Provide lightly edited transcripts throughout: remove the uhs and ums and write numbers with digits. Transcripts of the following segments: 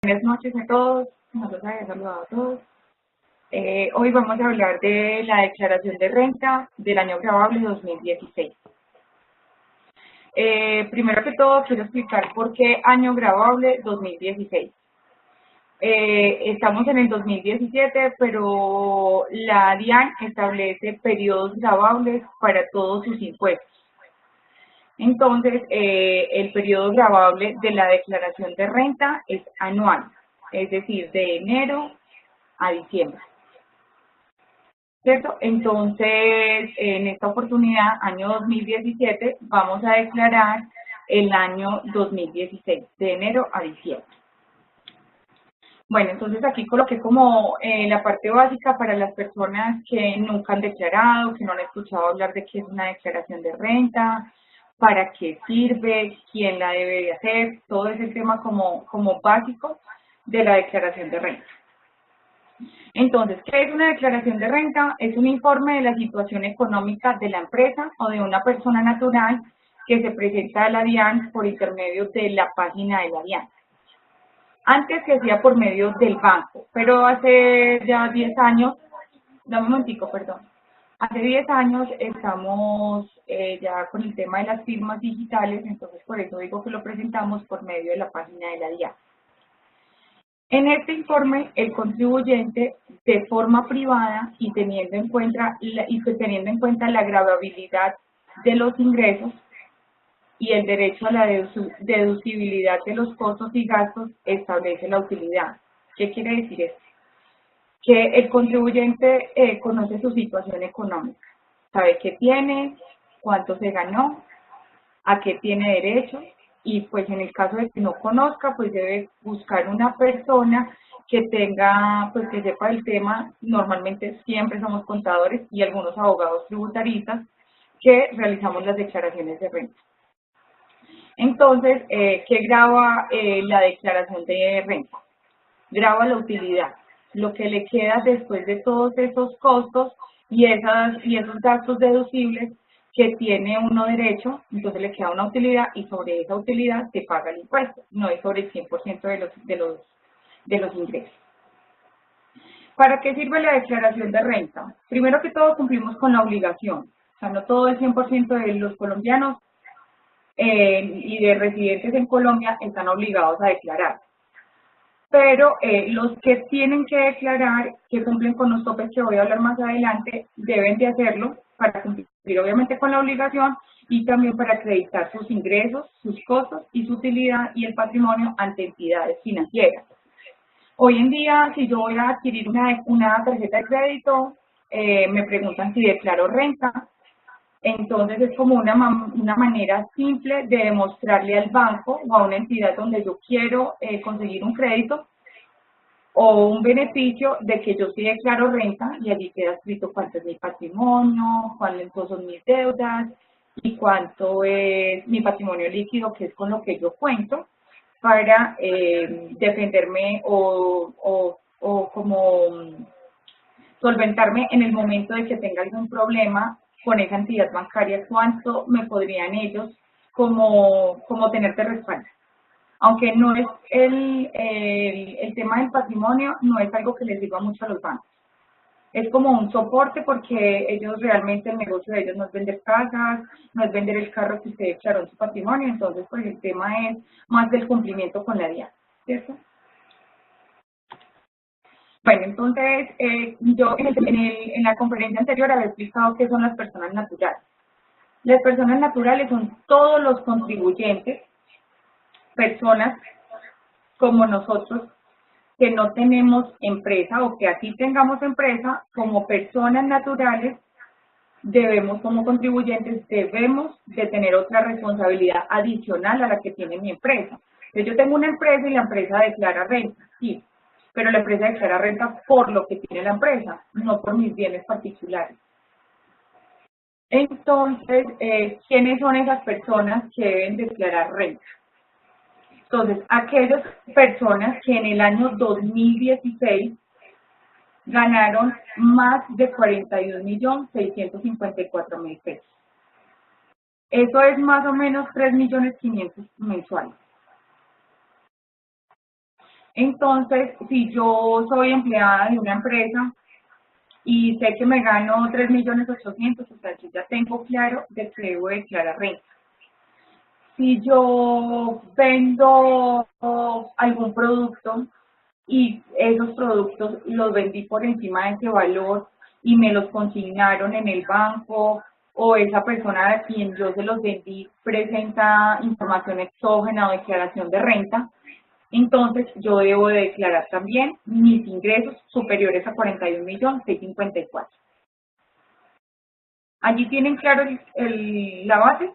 Buenas noches a todos, nosotros habíamos saludado a todos. Hoy vamos a hablar de la declaración de renta del año grabable 2016. Primero que todo, quiero explicar por qué año grabable 2016. Estamos en el 2017, pero la DIAN establece periodos grabables para todos sus impuestos. Entonces, el periodo gravable de la declaración de renta es anual, es decir, de enero a diciembre. ¿Cierto? Entonces, en esta oportunidad, año 2017, vamos a declarar el año 2016, de enero a diciembre. Bueno, entonces aquí coloqué como la parte básica para las personas que nunca han declarado, que no han escuchado hablar de qué es una declaración de renta, para qué sirve, quién la debe de hacer, todo ese tema como básico de la declaración de renta. Entonces, ¿qué es una declaración de renta? Es un informe de la situación económica de la empresa o de una persona natural que se presenta a la DIAN por intermedio de la página de la DIAN. Antes se hacía por medio del banco, pero hace ya 10 años, dame un momentico, perdón. Hace 10 años estamos ya con el tema de las firmas digitales, entonces por eso digo que lo presentamos por medio de la página de la DIAN. En este informe, el contribuyente, de forma privada y teniendo en cuenta la gravabilidad de los ingresos y el derecho a la deducibilidad de los costos y gastos, establece la utilidad. ¿Qué quiere decir esto? Que el contribuyente conoce su situación económica, sabe qué tiene, cuánto se ganó, a qué tiene derecho, y pues en el caso de que no conozca, pues debe buscar una persona que tenga, pues que sepa el tema. Normalmente siempre somos contadores y algunos abogados tributaristas que realizamos las declaraciones de renta. Entonces, ¿qué grava la declaración de renta? Grava la utilidad, lo que le queda después de todos esos costos y esos gastos deducibles que tiene uno derecho. Entonces le queda una utilidad y sobre esa utilidad se paga el impuesto, no es sobre el 100% de los ingresos. ¿Para qué sirve la declaración de renta? Primero que todo, cumplimos con la obligación. O sea, no todo el 100% de los colombianos y de residentes en Colombia están obligados a declarar. Pero los que tienen que declarar, que cumplen con los topes que voy a hablar más adelante, deben de hacerlo para cumplir obviamente con la obligación y también para acreditar sus ingresos, sus costos y su utilidad y el patrimonio ante entidades financieras. Hoy en día, si yo voy a adquirir una tarjeta de crédito, me preguntan si declaro renta. Entonces es como una manera simple de demostrarle al banco o a una entidad donde yo quiero conseguir un crédito o un beneficio de que yo sí declaro renta, y allí queda escrito cuánto es mi patrimonio, cuántos son mis deudas y cuánto es mi patrimonio líquido, que es con lo que yo cuento para defenderme o como solventarme en el momento de que tenga algún problema con esa entidad bancaria. ¿Cuánto me podrían ellos como tener de respaldo? Aunque no es el tema del patrimonio, no es algo que les diga mucho a los bancos. Es como un soporte, porque ellos realmente, el negocio de ellos no es vender casas, no es vender el carro que usted declaró en su patrimonio. Entonces pues el tema es más del cumplimiento con la DIAN, ¿cierto? Bueno, entonces yo en la conferencia anterior había explicado qué son las personas naturales. Las personas naturales son todos los contribuyentes, personas como nosotros, que no tenemos empresa o que así tengamos empresa. Como personas naturales debemos, como contribuyentes, debemos de tener otra responsabilidad adicional a la que tiene mi empresa. Entonces yo tengo una empresa y la empresa declara renta, sí, pero la empresa declara renta por lo que tiene la empresa, no por mis bienes particulares. Entonces, ¿quiénes son esas personas que deben declarar renta? Entonces, aquellas personas que en el año 2016 ganaron más de 41.654.000 pesos. Eso es más o menos 3.500.000 mensuales. Entonces, si yo soy empleada de una empresa y sé que me gano 3.800.000, o sea, yo ya tengo claro de que debo declarar renta. Si yo vendo algún producto y esos productos los vendí por encima de ese valor y me los consignaron en el banco, o esa persona a quien yo se los vendí presenta información exógena o declaración de renta, entonces yo debo de declarar también mis ingresos superiores a 41.654.000. Allí tienen claro la base.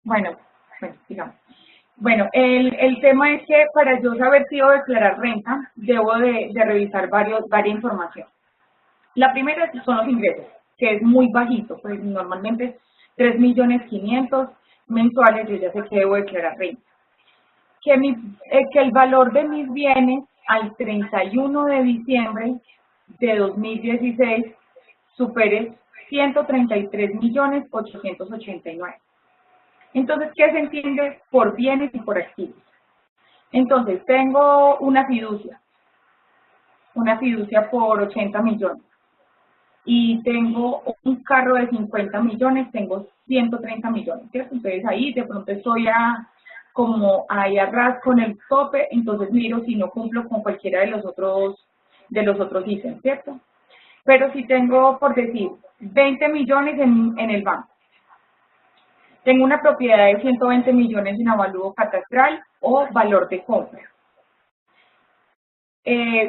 Bueno, digamos. Bueno, el tema es que para yo saber si debo declarar renta, debo de revisar varias información. La primera son los ingresos, que es muy bajito, pues normalmente 3.500.000 mensuales, yo ya sé que debo declarar renta. Que el valor de mis bienes al 31 de diciembre de 2016 supere 133.889.000. Entonces, ¿qué se entiende por bienes y por activos? Entonces, tengo una fiducia por 80 millones, y tengo un carro de 50 millones, tengo 130 millones, ¿cierto? Entonces ahí de pronto estoy como ahí a ras con el tope, entonces miro si no cumplo con cualquiera de los otros ítems, ¿cierto? Pero si tengo, por decir, 20 millones en el banco, tengo una propiedad de 120 millones en avalúo catastral o valor de compra.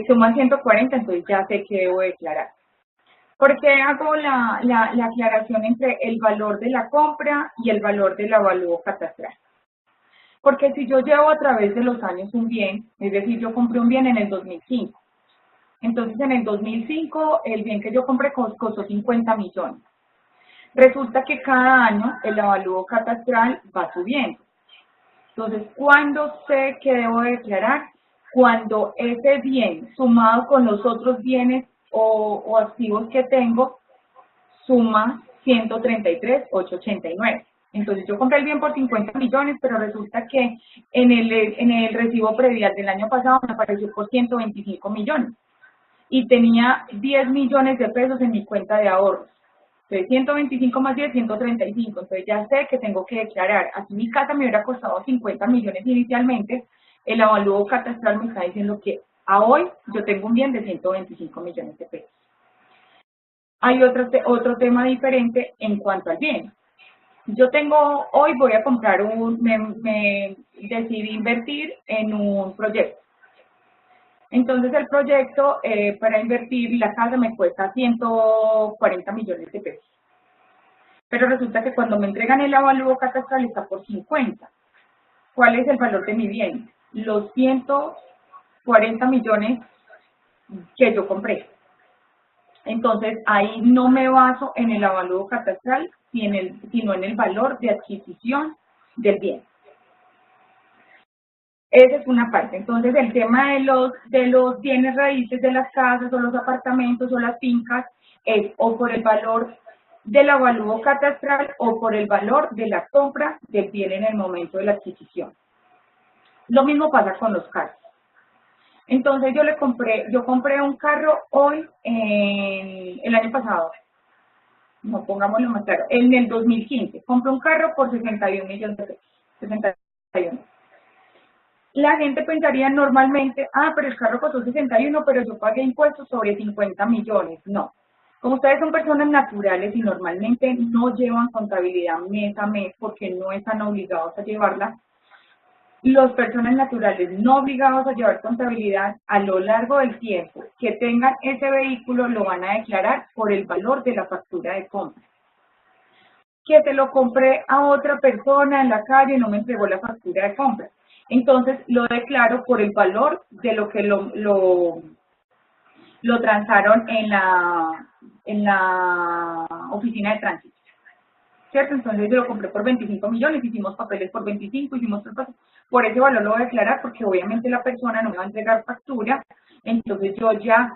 Suma 140, entonces ya sé que debo declarar. ¿Por qué hago la aclaración entre el valor de la compra y el valor del avalúo catastral? Porque si yo llevo a través de los años un bien, es decir, yo compré un bien en el 2005, entonces en el 2005 el bien que yo compré costó 50 millones. Resulta que cada año el avalúo catastral va subiendo. Entonces, ¿cuándo sé que debo declarar? Cuando ese bien sumado con los otros bienes o activos que tengo suma 133.889. Entonces yo compré el bien por 50 millones, pero resulta que en el recibo predial del año pasado me apareció por 125 millones y tenía 10 millones de pesos en mi cuenta de ahorros. Entonces 125 más 10, 135. Entonces ya sé que tengo que declarar. Así mi casa me hubiera costado 50 millones inicialmente, el avalúo catastral me está diciendo que a hoy yo tengo un bien de 125 millones de pesos. Hay otro tema diferente en cuanto al bien. Yo tengo, hoy voy a comprar me decidí invertir en un proyecto. Entonces el proyecto para invertir la casa me cuesta 140 millones de pesos. Pero resulta que cuando me entregan el avalúo catastral está por 50. ¿Cuál es el valor de mi bien? Los 140 millones que yo compré. Entonces, ahí no me baso en el avalúo catastral, sino en el valor de adquisición del bien. Esa es una parte. Entonces, el tema de los bienes raíces de las casas o los apartamentos o las fincas es o por el valor del avalúo catastral o por el valor de la compra del bien en el momento de la adquisición. Lo mismo pasa con los carros. Entonces yo compré un carro hoy, el año pasado, no pongámoslo más claro, en el 2015, compré un carro por 61 millones de pesos, 61. La gente pensaría normalmente, pero el carro costó 61, pero yo pagué impuestos sobre 50 millones. No. Como ustedes son personas naturales y normalmente no llevan contabilidad mes a mes porque no están obligados a llevarla, los personas naturales no obligados a llevar contabilidad a lo largo del tiempo que tengan ese vehículo lo van a declarar por el valor de la factura de compra. Que se lo compré a otra persona en la calle y no me entregó la factura de compra. Entonces lo declaro por el valor de lo que lo transaron en la oficina de tránsito. ¿Cierto? Entonces yo lo compré por 25 millones, hicimos papeles por 25, hicimos traspasos. Por ese valor lo voy a declarar porque obviamente la persona no me va a entregar factura, entonces yo ya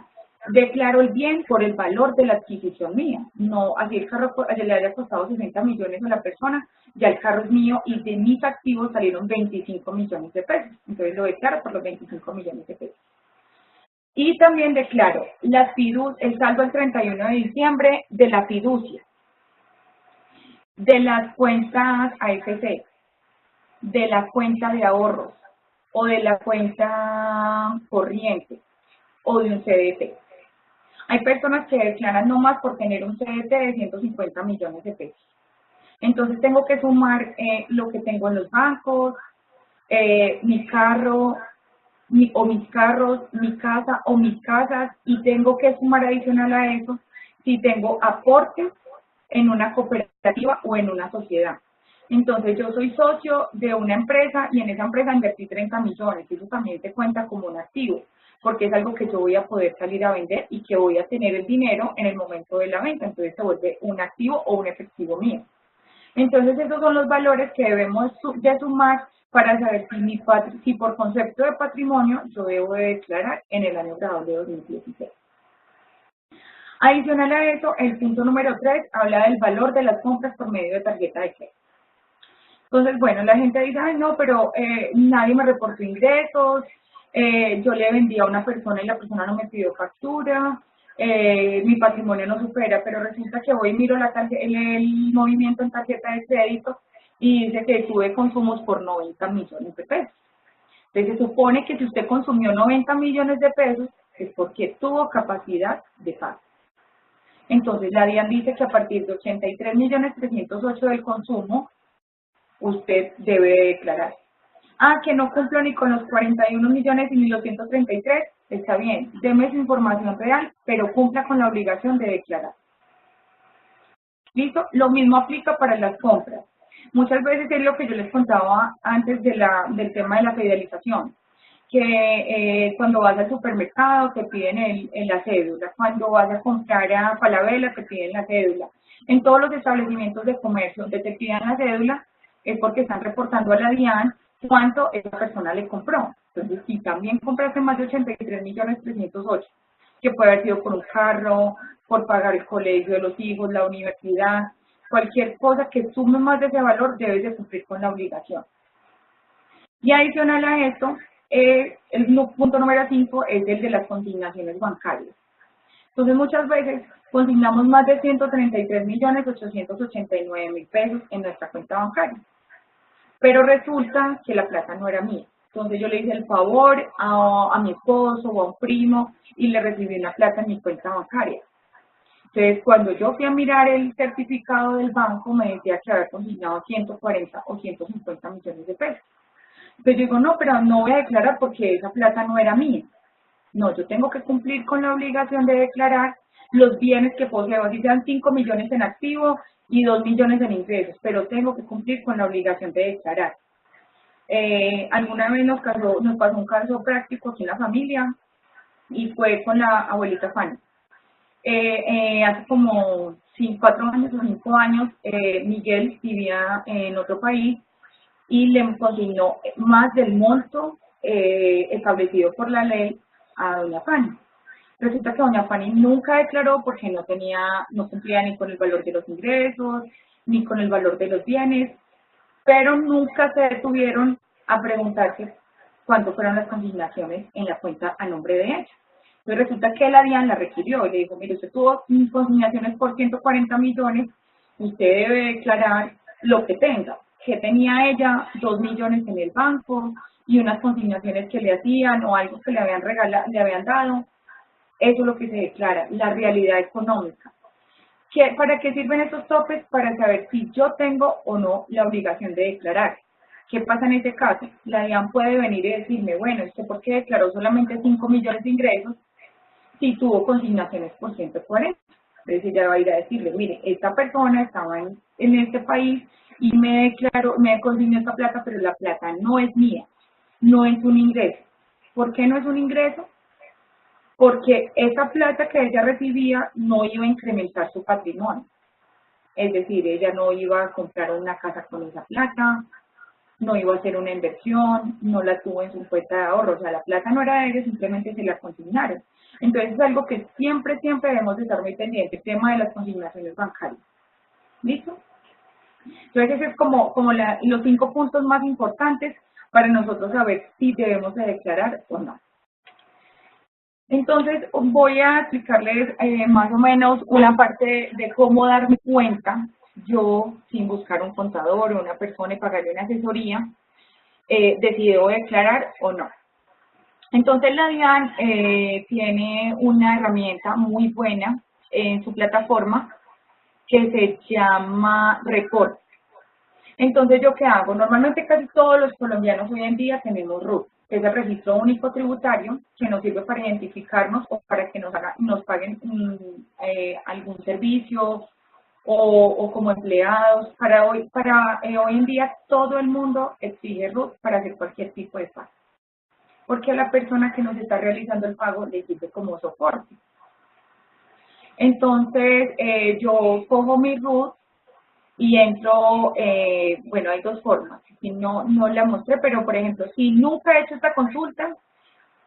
declaro el bien por el valor de la adquisición mía. No, así el carro le haya costado 60 millones a la persona, ya el carro es mío y de mis activos salieron 25 millones de pesos. Entonces lo declaro por los 25 millones de pesos. Y también declaro el saldo al 31 de diciembre de la fiducia, de las cuentas AFC, de la cuenta de ahorros o de la cuenta corriente o de un CDT. Hay personas que declaran no más por tener un CDT de 150 millones de pesos. Entonces tengo que sumar lo que tengo en los bancos, mi carro, mis carros, mi casa o mis casas, y tengo que sumar adicional a eso si tengo aportes en una cooperativa o en una sociedad. Entonces yo soy socio de una empresa y en esa empresa invertí 30 millones, eso también se cuenta como un activo, porque es algo que yo voy a poder salir a vender y que voy a tener el dinero en el momento de la venta, entonces se vuelve un activo o un efectivo mío. Entonces esos son los valores que debemos de sumar para saber si por concepto de patrimonio yo debo de declarar en el año grabable de 2016. Adicional a eso, el punto número 3 habla del valor de las compras por medio de tarjeta de crédito. Entonces, bueno, la gente dice, ay, no, pero nadie me reportó ingresos, yo le vendí a una persona y la persona no me pidió factura, mi patrimonio no supera, pero resulta que voy y miro el movimiento en tarjeta de crédito y dice que tuve consumos por 90 millones de pesos. Entonces, se supone que si usted consumió 90 millones de pesos es porque tuvo capacidad de pago. Entonces, la DIAN dice que a partir de 83.308.000 del consumo, usted debe declarar. Ah, que no cumplo ni con los 41 millones y ni los 133, está bien, deme su información real, pero cumpla con la obligación de declarar. ¿Listo? Lo mismo aplica para las compras. Muchas veces es lo que yo les contaba antes del tema de la fidelización, que cuando vas al supermercado te piden la cédula, cuando vas a comprar a Falabella te piden la cédula. En todos los establecimientos de comercio donde te piden la cédula es porque están reportando a la DIAN cuánto esa persona le compró. Entonces, si también compraste más de 83.308.000, que puede haber sido por un carro, por pagar el colegio de los hijos, la universidad, cualquier cosa que sume más de ese valor, debes de cumplir con la obligación. Y adicional a esto, el punto número 5 es el de las consignaciones bancarias. Entonces, muchas veces consignamos más de 133.889.000 pesos en nuestra cuenta bancaria, pero resulta que la plata no era mía. Entonces yo le hice el favor a mi esposo o a un primo y le recibí una plata en mi cuenta bancaria. Entonces, cuando yo fui a mirar el certificado del banco, me decía que había consignado 140 o 150 millones de pesos. Entonces yo digo, no, pero no voy a declarar porque esa plata no era mía. No, yo tengo que cumplir con la obligación de declarar los bienes que poseo, así sean 5 millones en activo y 2 millones en ingresos, pero tengo que cumplir con la obligación de declarar. Alguna vez nos pasó un caso práctico aquí en la familia y fue con la abuelita Fanny. Hace como 4 años o 5 años, Miguel vivía en otro país y le consignó más del monto establecido por la ley a doña Fanny. Resulta que doña Fanny nunca declaró porque no cumplía ni con el valor de los ingresos, ni con el valor de los bienes, pero nunca se detuvieron a preguntarse cuánto fueron las consignaciones en la cuenta a nombre de ella. Entonces resulta que la DIAN la requirió y le dijo, mire, usted tuvo consignaciones por 140 millones, usted debe declarar lo que tenga. Que tenía ella 2 millones en el banco y unas consignaciones que le hacían o algo que le habían dado. Eso es lo que se declara, la realidad económica. ¿Para qué sirven estos topes? Para saber si yo tengo o no la obligación de declarar. ¿Qué pasa en ese caso? La DIAN puede venir y decirme, bueno, ¿usted por qué declaró solamente 5 millones de ingresos si tuvo consignaciones por 140? Entonces ella va a ir a decirle, mire, esta persona estaba en este país y me consignó esta plata, pero la plata no es mía, no es un ingreso. ¿Por qué no es un ingreso? Porque esa plata que ella recibía no iba a incrementar su patrimonio. Es decir, ella no iba a comprar una casa con esa plata, no iba a hacer una inversión, no la tuvo en su cuenta de ahorro, o sea, la plata no era de ellos, simplemente se la consignaron. Entonces es algo que siempre, siempre debemos de estar muy pendientes, el tema de las consignaciones bancarias. ¿Listo? Entonces ese es como los 5 puntos más importantes para nosotros saber si debemos de declarar o no. Entonces voy a explicarles más o menos una parte de cómo darme cuenta, yo sin buscar un contador o una persona y pagarle una asesoría, de si debo declarar o no. Entonces la DIAN tiene una herramienta muy buena en su plataforma que se llama Report. Entonces, ¿yo qué hago? Normalmente casi todos los colombianos hoy en día tenemos RUT, que es el registro único tributario, que nos sirve para identificarnos o para que nos paguen algún servicio o como empleados. Hoy en día todo el mundo exige RUT para hacer cualquier tipo de pago, porque a la persona que nos está realizando el pago le sirve como soporte. Entonces, yo cojo mi RUT y entro, bueno, hay dos formas, si no la mostré, pero por ejemplo, si nunca he hecho esta consulta,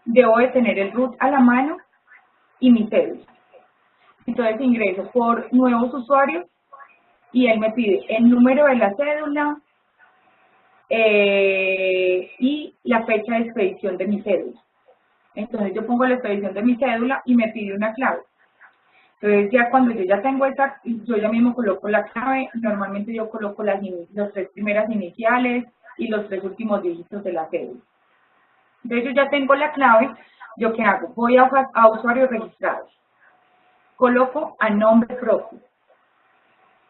debo de tener el RUT a la mano y mi cédula. Entonces ingreso por nuevos usuarios y él me pide el número de la cédula y la fecha de expedición de mi cédula. Entonces yo pongo la expedición de mi cédula y me pide una clave. Entonces ya cuando yo ya tengo esa, yo ya mismo coloco la clave, normalmente yo coloco las 3 primeras iniciales y los 3 últimos dígitos de la cédula. Entonces yo ya tengo la clave, ¿yo qué hago? Voy a usuarios registrados, coloco a nombre propio,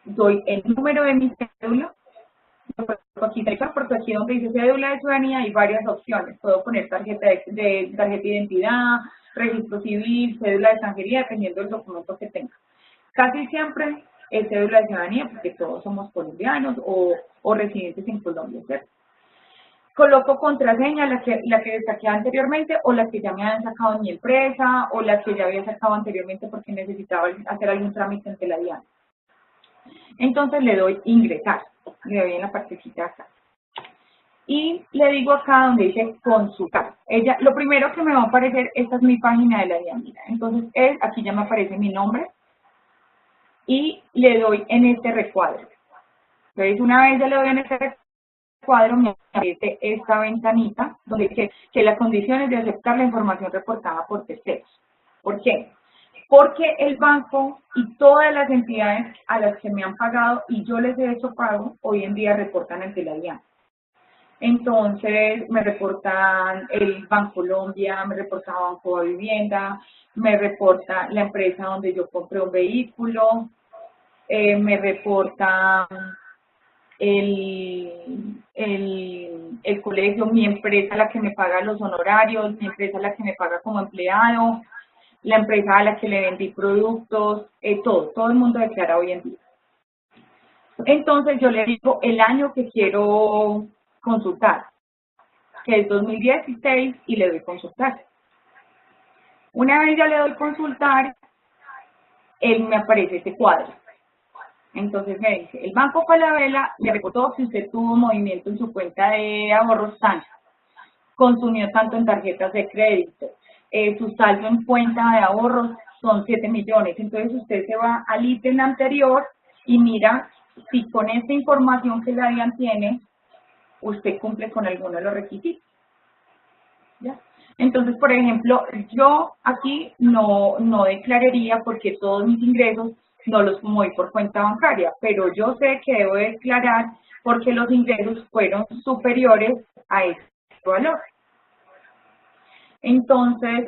doy el número de mi cédula, aquí porque aquí donde dice cédula de ciudadanía hay varias opciones, puedo poner tarjeta de identidad, registro civil, cédula de extranjería, dependiendo del documento que tenga. Casi siempre es cédula de ciudadanía porque todos somos colombianos o residentes en Colombia, ¿cierto? Coloco contraseña, la que destaqué anteriormente o la que ya me han sacado en mi empresa o la que ya había sacado anteriormente porque necesitaba hacer algún trámite ante la DIAN. Entonces le doy ingresar, le doy en la partecita acá. Y le digo acá donde dice consultar. Lo primero que me va a aparecer, esta es mi página de la DIAN. Entonces aquí ya me aparece mi nombre y le doy en este recuadro. Entonces una vez ya le doy en este recuadro, me aparece esta ventanita donde dice que las condiciones de aceptar la información reportada por terceros. ¿Por qué? Porque el banco y todas las entidades a las que me han pagado y yo les he hecho pago, hoy en día reportan ante la DIAN. Entonces me reportan el Bancolombia, me reporta Banco de Vivienda, me reporta la empresa donde yo compré un vehículo, me reporta el colegio, mi empresa la que me paga los honorarios, mi empresa la que me paga como empleado, la empresa a la que le vendí productos, todo el mundo declara hoy en día. Entonces yo le digo el año que quiero consultar, que es 2016, y le doy consultar. Una vez ya le doy consultar, él me aparece este cuadro. Entonces me dice, el Banco Falabella le reportó que usted tuvo movimiento en su cuenta de ahorros tanto, consumió tanto en tarjetas de crédito, su saldo en cuenta de ahorros son 7 millones. Entonces usted se va al ítem anterior y mira si con esta información que la DIAN tiene, usted cumple con alguno de los requisitos. ¿Ya? Entonces, por ejemplo, yo aquí no declararía porque todos mis ingresos no los moví por cuenta bancaria, pero yo sé que debo declarar porque los ingresos fueron superiores a ese valor. Entonces,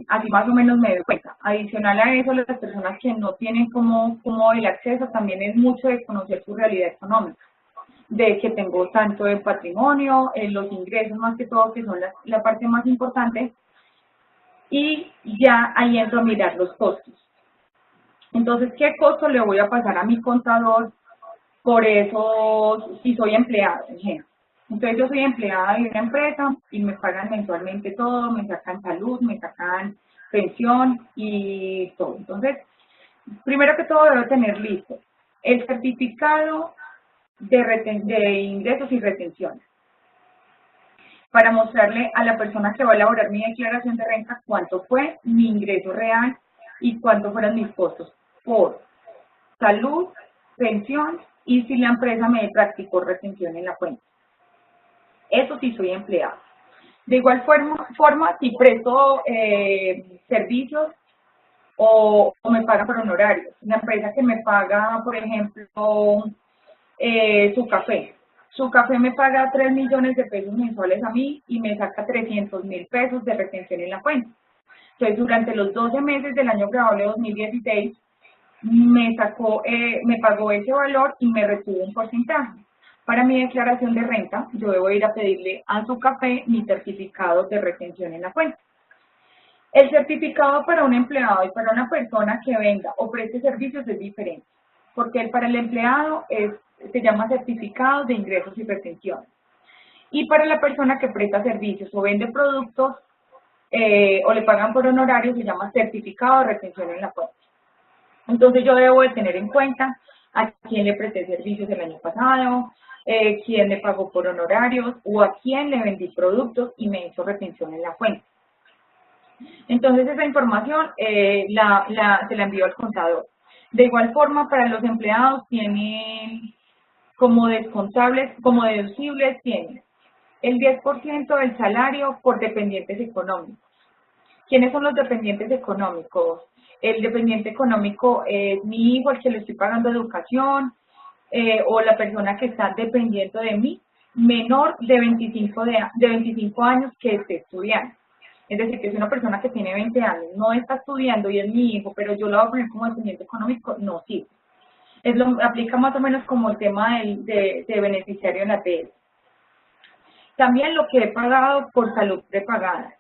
así más o menos me doy cuenta. Adicional a eso, las personas que no tienen como el acceso, también es mucho de conocer su realidad económica, de que tengo tanto de patrimonio, los ingresos más que todo, que son la parte más importante, y ya ahí entro a mirar los costos. Entonces, ¿qué costo le voy a pasar a mi contador por eso si soy empleado, por ejemplo? Entonces, yo soy empleada de una empresa y me pagan mensualmente todo, me sacan salud, me sacan pensión y todo. Entonces, primero que todo debo tener listo el certificado de ingresos y retención, para mostrarle a la persona que va a elaborar mi declaración de renta cuánto fue mi ingreso real y cuánto fueron mis costos por salud, pensión y si la empresa me practicó retención en la cuenta. Eso sí soy empleado. De igual forma si presto servicios o me pagan por honorarios. La empresa que me paga, por ejemplo, su café. Su café me paga 3 millones de pesos mensuales a mí y me saca 300.000 pesos de retención en la cuenta. Entonces, durante los 12 meses del año grabable 2016, me pagó ese valor y me retuvo un porcentaje. Para mi declaración de renta, yo debo ir a pedirle a su café mi certificado de retención en la cuenta. El certificado para un empleado y para una persona que venda o preste servicios es diferente, porque para el empleado se llama certificado de ingresos y retención. Y para la persona que presta servicios o vende productos o le pagan por honorarios se llama certificado de retención en la cuenta. Entonces yo debo de tener en cuenta a quién le presté servicios el año pasado, quién me pagó por honorarios o a quién le vendí productos y me hizo retención en la cuenta. Entonces esa información se la envío al contador. De igual forma, para los empleados tienen como descontables, como deducibles, tienen el 10% del salario por dependientes económicos. ¿Quiénes son los dependientes económicos? El dependiente económico es mi hijo, al que le estoy pagando educación, o la persona que está dependiendo de mí, menor de 25 años que esté estudiando. Es decir, que si una persona que tiene 20 años no está estudiando y es mi hijo, pero yo lo voy a poner como dependiente económico, no sirve. Aplica más o menos como el tema de beneficiario en la ATS. También lo que he pagado por salud prepagada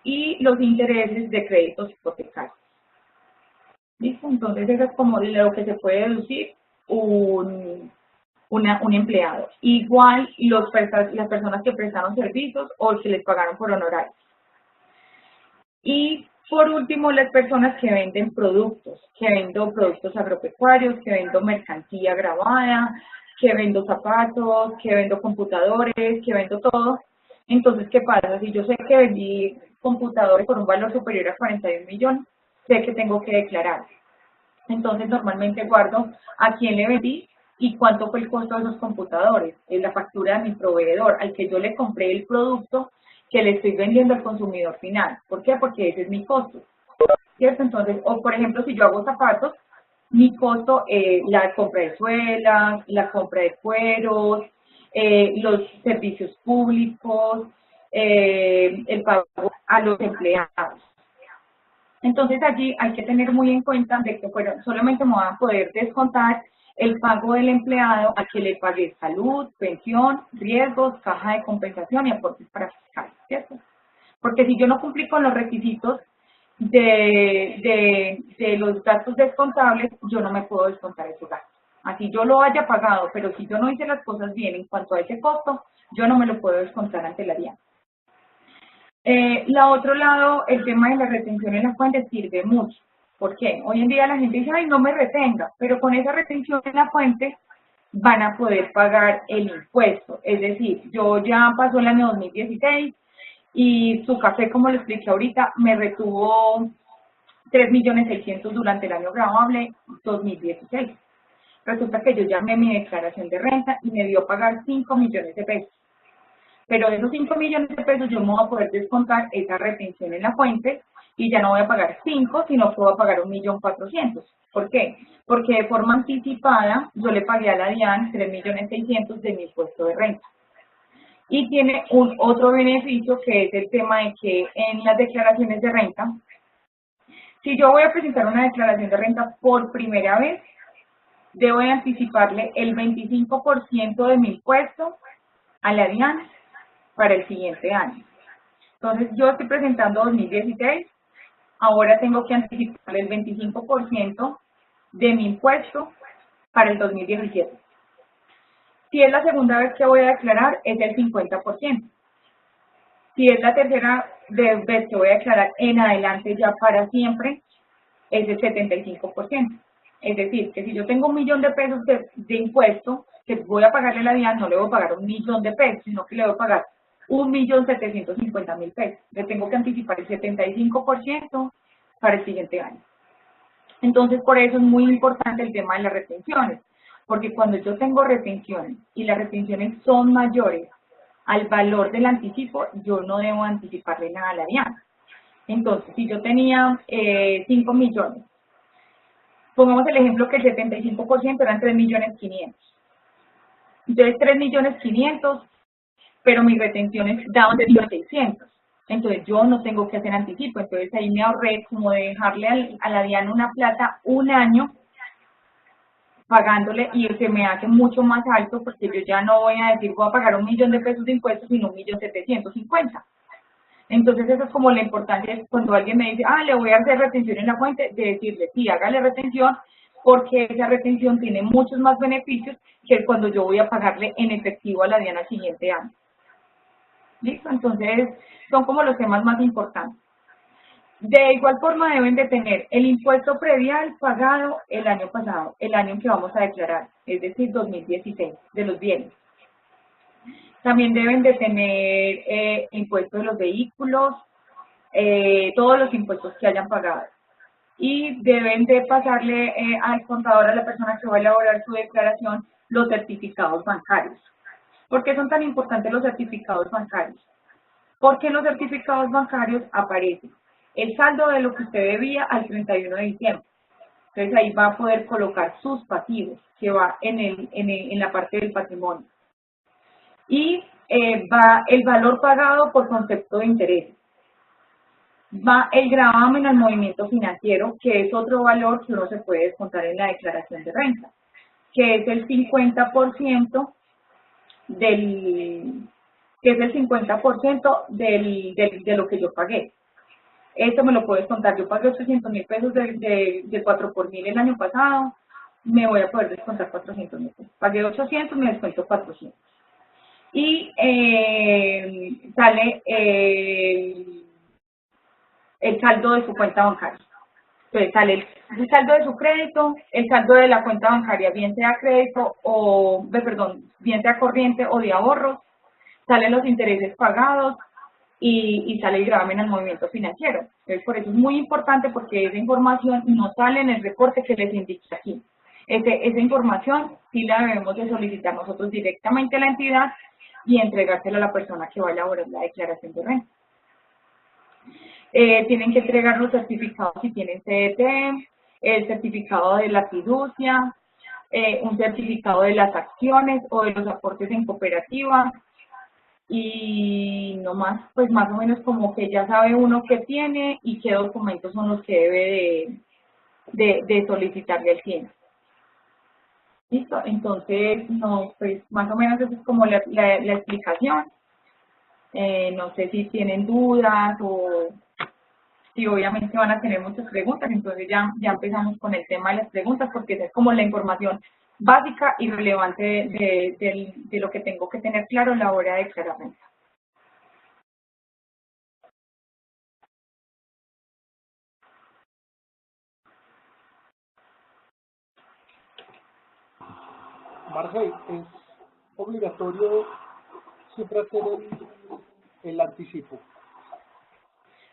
y los intereses de créditos hipotecarios. ¿Listo? Entonces eso es como lo que se puede deducir un empleado. Igual las personas que prestaron servicios o que les pagaron por honorarios. Y por último, las personas que venden productos, que vendo productos agropecuarios, que vendo mercancía grabada, que vendo zapatos, que vendo computadores, que vendo todo. Entonces, ¿qué pasa? Si yo sé que vendí computadores por un valor superior a 41 millones, sé que tengo que declarar. Entonces, normalmente guardo a quién le vendí y cuánto fue el costo de esos computadores. Es la factura de mi proveedor, al que yo le compré el producto que le estoy vendiendo al consumidor final. ¿Por qué? Porque ese es mi costo, ¿cierto? Entonces, o por ejemplo, si yo hago zapatos, mi costo es la compra de suelas, la compra de cueros, los servicios públicos, el pago a los empleados. Entonces allí hay que tener muy en cuenta de que solamente me van a poder descontar el pago del empleado a que le pague salud, pensión, riesgos, caja de compensación y aportes para fiscales, ¿cierto? Porque si yo no cumplí con los requisitos de los gastos descontables, yo no me puedo descontar esos gastos. Así yo lo haya pagado, pero si yo no hice las cosas bien en cuanto a ese costo, yo no me lo puedo descontar ante la DIAN. La otro lado, el tema de la retención en la fuente sirve mucho. ¿Por qué? Hoy en día la gente dice, ay, no me retenga, pero con esa retención en la fuente van a poder pagar el impuesto. Es decir, yo ya pasó el año 2016 y su café, como lo expliqué ahorita, me retuvo 3.600.000 durante el año grabable 2016. Resulta que yo llamé mi declaración de renta y me dio pagar 5 millones de pesos. Pero de esos 5 millones de pesos yo me voy a poder descontar esa retención en la fuente y ya no voy a pagar 5, sino que voy a pagar 1.400.000. ¿Por qué? Porque de forma anticipada yo le pagué a la DIAN 3.600.000 de mi impuesto de renta. Y tiene otro beneficio que es el tema de que en las declaraciones de renta, si yo voy a presentar una declaración de renta por primera vez, debo de anticiparle el 25% de mi impuesto a la DIAN para el siguiente año. Entonces, yo estoy presentando 2016, ahora tengo que anticiparle el 25% de mi impuesto para el 2017. Si es la segunda vez que voy a declarar, es el 50%. Si es la tercera vez que voy a declarar en adelante ya para siempre, es el 75%. Es decir, que si yo tengo 1 millón de pesos de impuesto, que voy a pagarle la DIAN, no le voy a pagar 1.000.000 de pesos, sino que le voy a pagar 1.750.000 pesos. Le tengo que anticipar el 75% para el siguiente año. Entonces, por eso es muy importante el tema de las retenciones, porque cuando yo tengo retenciones y las retenciones son mayores al valor del anticipo, yo no debo anticiparle nada a la DIAN. Entonces, si yo tenía 5 millones, pongamos el ejemplo que el 75% eran 3.500.000. Entonces, 3.500.000, pero mis retenciones daban 3.600.000. Entonces, yo no tengo que hacer anticipo. Entonces, ahí me ahorré como de dejarle a la DIAN una plata un año pagándole, y se me hace mucho más alto porque yo ya no voy a decir voy a pagar 1.000.000 de pesos de impuestos, sino 1.750.000. Entonces, eso es como la importancia cuando alguien me dice, le voy a hacer retención en la fuente, de decirle, sí, hágale retención, porque esa retención tiene muchos más beneficios que cuando yo voy a pagarle en efectivo a la DIAN al siguiente año. ¿Listo? Entonces, son como los temas más importantes. De igual forma deben de tener el impuesto predial pagado el año pasado, el año en que vamos a declarar, es decir, 2016, de los bienes. También deben de tener impuestos de los vehículos, todos los impuestos que hayan pagado. Y deben de pasarle al contador, a la persona que va a elaborar su declaración, los certificados bancarios. ¿Por qué son tan importantes los certificados bancarios? Porque en los certificados bancarios aparece el saldo de lo que usted debía al 31 de diciembre. Entonces ahí va a poder colocar sus pasivos, que va en la parte del patrimonio. Y va el valor pagado por concepto de interés. Va el gravamen al movimiento financiero, que es otro valor que uno se puede descontar en la declaración de renta, que es el 50% de lo que yo pagué. Esto me lo puedes contar. Yo pagué 800.000 pesos de 4 por 1000 el año pasado, me voy a poder descontar 400.000 pesos. Pagué 800, me descuento 400. Y sale el saldo de su cuenta bancaria. Entonces sale el saldo de su crédito, el saldo de la cuenta bancaria, bien sea crédito o, bien sea corriente o de ahorros, salen los intereses pagados, y sale el gravamen al movimiento financiero. Entonces, por eso es muy importante, porque esa información no sale en el reporte que les indiqué aquí. Esa información sí la debemos de solicitar nosotros directamente a la entidad y entregársela a la persona que va a elaborar la declaración de renta. Tienen que entregar los certificados si tienen CDT, el certificado de la fiducia, un certificado de las acciones o de los aportes en cooperativa, y no más, pues más o menos como que ya sabe uno qué tiene y qué documentos son los que debe de solicitarle al cliente. ¿Listo? Entonces, no, pues más o menos esa es como la explicación. No sé si tienen dudas o si obviamente van a tener muchas preguntas, entonces ya empezamos con el tema de las preguntas, porque esa es como la información básica y relevante de lo que tengo que tener claro a la hora de declarar renta. Marcel, ¿es obligatorio siempre hacer el anticipo?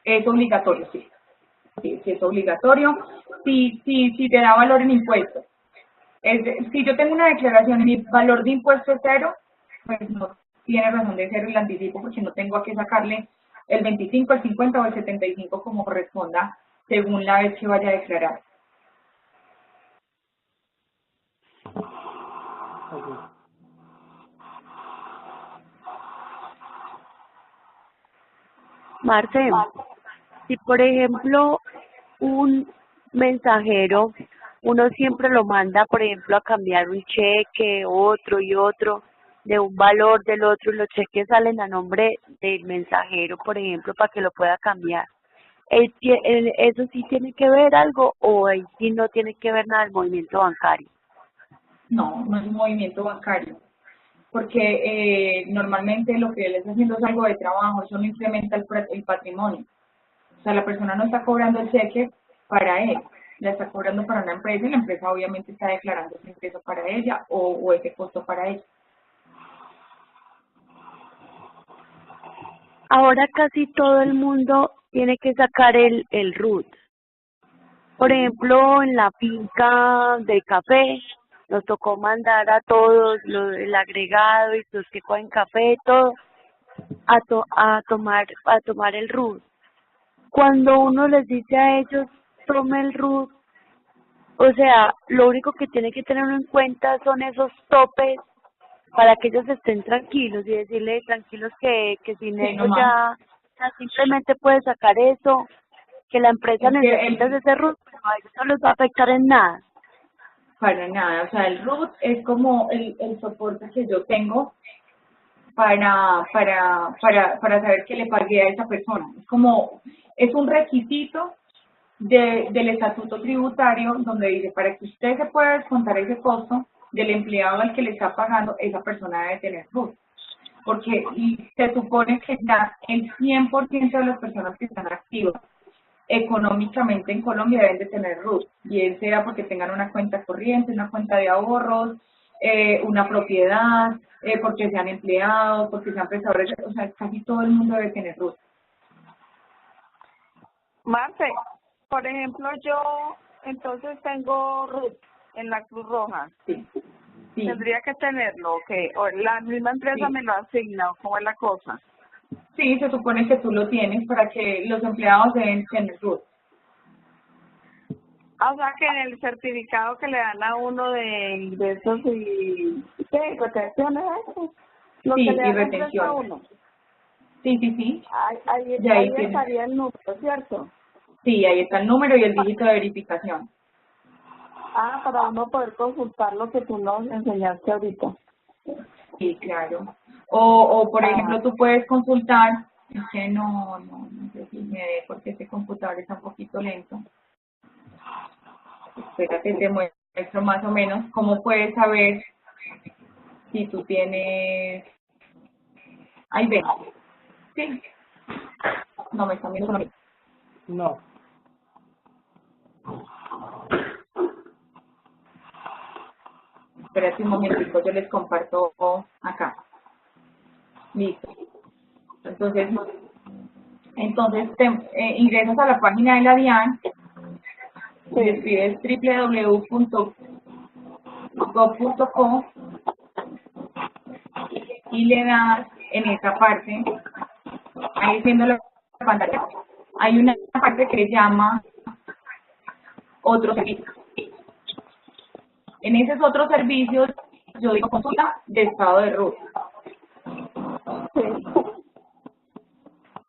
Es obligatorio, sí. Sí, es obligatorio. Si te da valor en impuestos. Si yo tengo una declaración y mi valor de impuesto es cero, pues no tiene razón de ser el anticipo, porque no tengo a qué sacarle el 25, el 50 o el 75 como corresponda según la vez que vaya a declarar. Okay. Marce, si por ejemplo un mensajero, uno siempre lo manda, por ejemplo, a cambiar un cheque, otro y otro, de un valor del otro, y los cheques salen a nombre del mensajero, por ejemplo, para que lo pueda cambiar. ¿Eso sí tiene que ver algo o ahí sí no tiene que ver nada el movimiento bancario? No, no es un movimiento bancario, porque normalmente lo que él está haciendo es algo de trabajo, eso no incrementa el patrimonio. O sea, la persona no está cobrando el cheque para él, la está cobrando para una empresa y la empresa obviamente está declarando ese ingreso para ella o ese costo para ella. Ahora casi todo el mundo tiene que sacar el RUT. Por ejemplo, en la finca de café nos tocó mandar a todos el agregado y los que cogen café, todo a tomar el RUT. Cuando uno les dice a ellos tome el RUT, o sea, lo único que tiene que tener en cuenta son esos topes para que ellos estén tranquilos y decirle tranquilos que sin Sí, ellos nomás. ya simplemente puede sacar eso, que la empresa Es que necesita ese RUT, pero a ellos no les va a afectar en nada. para nada, o sea, el root es como el soporte que yo tengo para saber que le pagué a esa persona. Es un requisito del estatuto tributario donde dice, para que usted se pueda descontar ese costo del empleado al que le está pagando, esa persona debe tener RUT. Porque se supone que ya el 100% de las personas que están activas económicamente en Colombia deben de tener RUT, bien sea porque tengan una cuenta corriente, una cuenta de ahorros, una propiedad, porque sean empleados, porque sean prestadores, o sea, casi todo el mundo debe tener RUT. Marce, por ejemplo, yo entonces tengo RUT en la Cruz Roja. Sí, sí, ¿Tendría que tenerlo o qué? ¿O la misma empresa sí. me lo asigna o cómo es la cosa? Sí, se supone que tú lo tienes para que los empleados deben tener RUT. O sea, que en el certificado que le dan a uno de ingresos y ¿qué? ¿Retenciones? Eso. Lo Sí, que le y da la empresa a retención. uno. Sí, sí, sí. Y Ahí ahí tienes. estaría el número, ¿cierto? Sí, ahí está el número y el dígito de verificación. Ah, para uno poder consultar lo que tú nos enseñaste ahorita. Sí, claro. O por Ah, ejemplo, tú puedes consultar, es que no sé si me dé porque este computador está un poquito lento. Espérate, te muestro más o menos cómo puedes saber si tú tienes... Ahí ven. Sí. No me están viendo. No. Espérate un momentico, yo les comparto acá. Listo. Entonces, ingresas a la página de la DIAN y sí. escribes www.gov.co y le das en esa parte, ahí viendo la pantalla, hay una parte que se llama otros servicios. En esos otros servicios yo digo consulta de estado de RUT.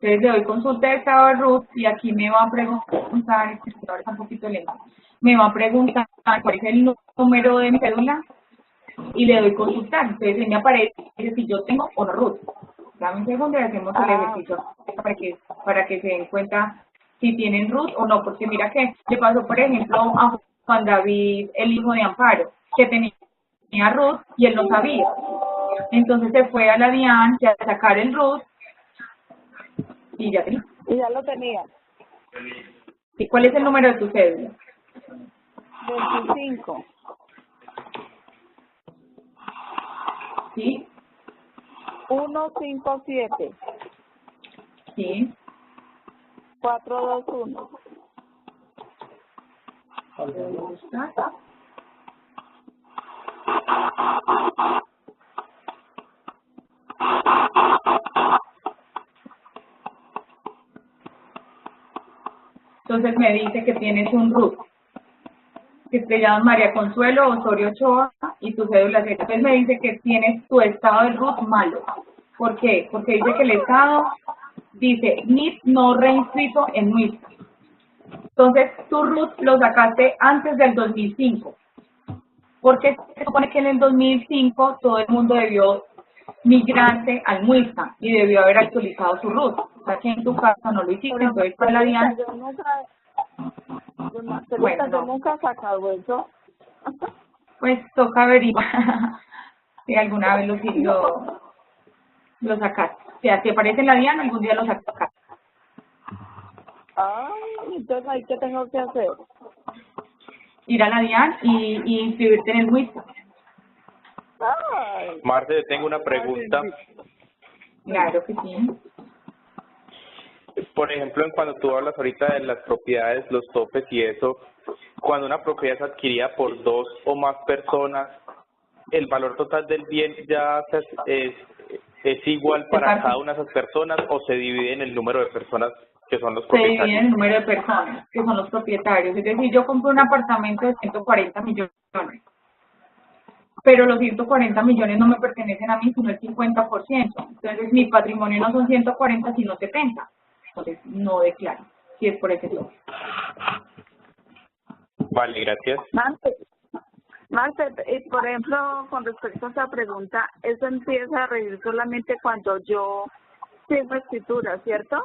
Entonces le doy consulta de estado de RUT y aquí me va a preguntar, este computador está un poquito lento, me va a preguntar cuál es el número de mi cédula y le doy consultar. Entonces ahí me aparece si yo tengo o no RUT. Dame un segundo y hacemos el ejercicio para que se den cuenta si tienen RUT o no, porque mira que le pasó, por ejemplo, a Juan David, el hijo de Amparo, que tenía RUT y él no sabía. Entonces se fue a la DIAN a sacar el RUT y ya tenía. Y ya lo tenía. ¿Y cuál es el número de tu cédula? 25. ¿Sí? 157 ¿Sí? 421. Entonces me dice que tienes un RUT, que te llamas María Consuelo Osorio Ochoa y tu cédula Z. Entonces me dice que tienes tu estado de RUT malo. ¿Por qué? Porque dice que el estado dice NIT no reinscrito en MIT. Entonces tu RUT lo sacaste antes del 2005. Porque se supone que en el 2005 todo el mundo debió migrarse al MUISA y debió haber actualizado su RUT. O sea que en tu caso no lo hiciste, Pero entonces para la DIAN, yo bueno, yo no. nunca he sacado eso. Pues toca averiguar si alguna vez lo sacaste. O sea, si aparece en la DIAN, algún día lo sacaste. Ay, entonces ahí qué tengo que hacer. ir a la DIAN y inscribirte en el WISA. Ay, Marce, tengo una pregunta. Claro que sí. Por ejemplo, cuando tú hablas ahorita de las propiedades, los topes y eso, cuando una propiedad es adquirida por dos o más personas, ¿el valor total del bien ya es igual para cada una de esas personas o se divide en el número de personas que son los Se divide en propietarios? el número de personas que son los propietarios. Es decir, yo compro un apartamento de 140 millones, pero los 140 millones no me pertenecen a mí, sino el 50%. Entonces, mi patrimonio no son 140, sino 70. Entonces, no declaro, si es por ese tope. Vale, gracias. Marce, y por ejemplo, con respecto a esa pregunta, eso empieza a regir solamente cuando yo firmo escritura, ¿cierto?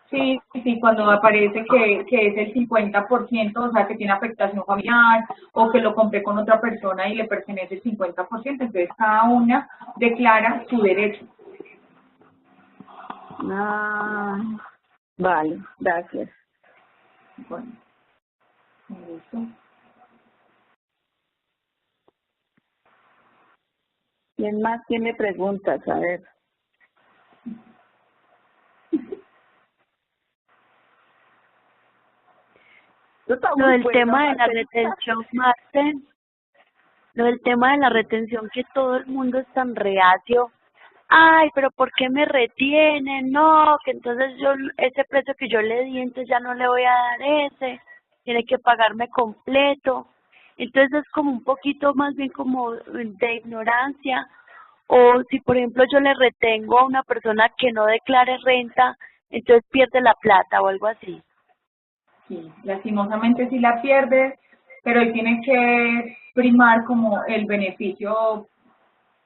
Sí, sí, cuando aparece que es el 50%, o sea, que tiene afectación familiar, o que lo compré con otra persona y le pertenece el 50%, entonces cada una declara su derecho. Ah, vale, gracias. Bueno, con gusto. ¿Quién más tiene preguntas? A ver. Lo del tema de la retención, Marce, lo del tema de la retención, que todo el mundo es tan reacio. Ay, pero ¿por qué me retienen? No, que entonces yo, ese precio que yo le di, entonces ya no le voy a dar ese, tiene que pagarme completo. Entonces es como un poquito más bien como de ignorancia. O si, por ejemplo, yo le retengo a una persona que no declare renta, entonces pierde la plata o algo así. Sí, lastimosamente sí la pierdes, pero ahí tiene que primar como el beneficio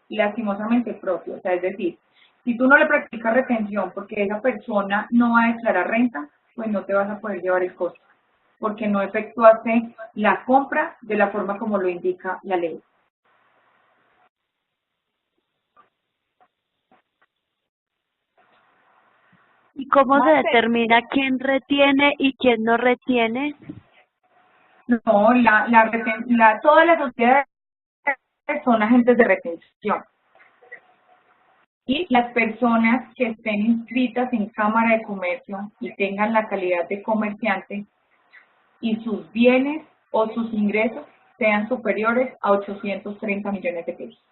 lastimosamente propio. O sea, es decir, si tú no le practicas retención porque esa persona no va a declarar renta, pues no te vas a poder llevar el costo, porque no efectuaste la compra de la forma como lo indica la ley. ¿Y cómo se Marce, determina quién retiene y quién no retiene? No, todas las sociedades son agentes de retención. Y las personas que estén inscritas en Cámara de Comercio y tengan la calidad de comerciante y sus bienes o sus ingresos sean superiores a 830 millones de pesos.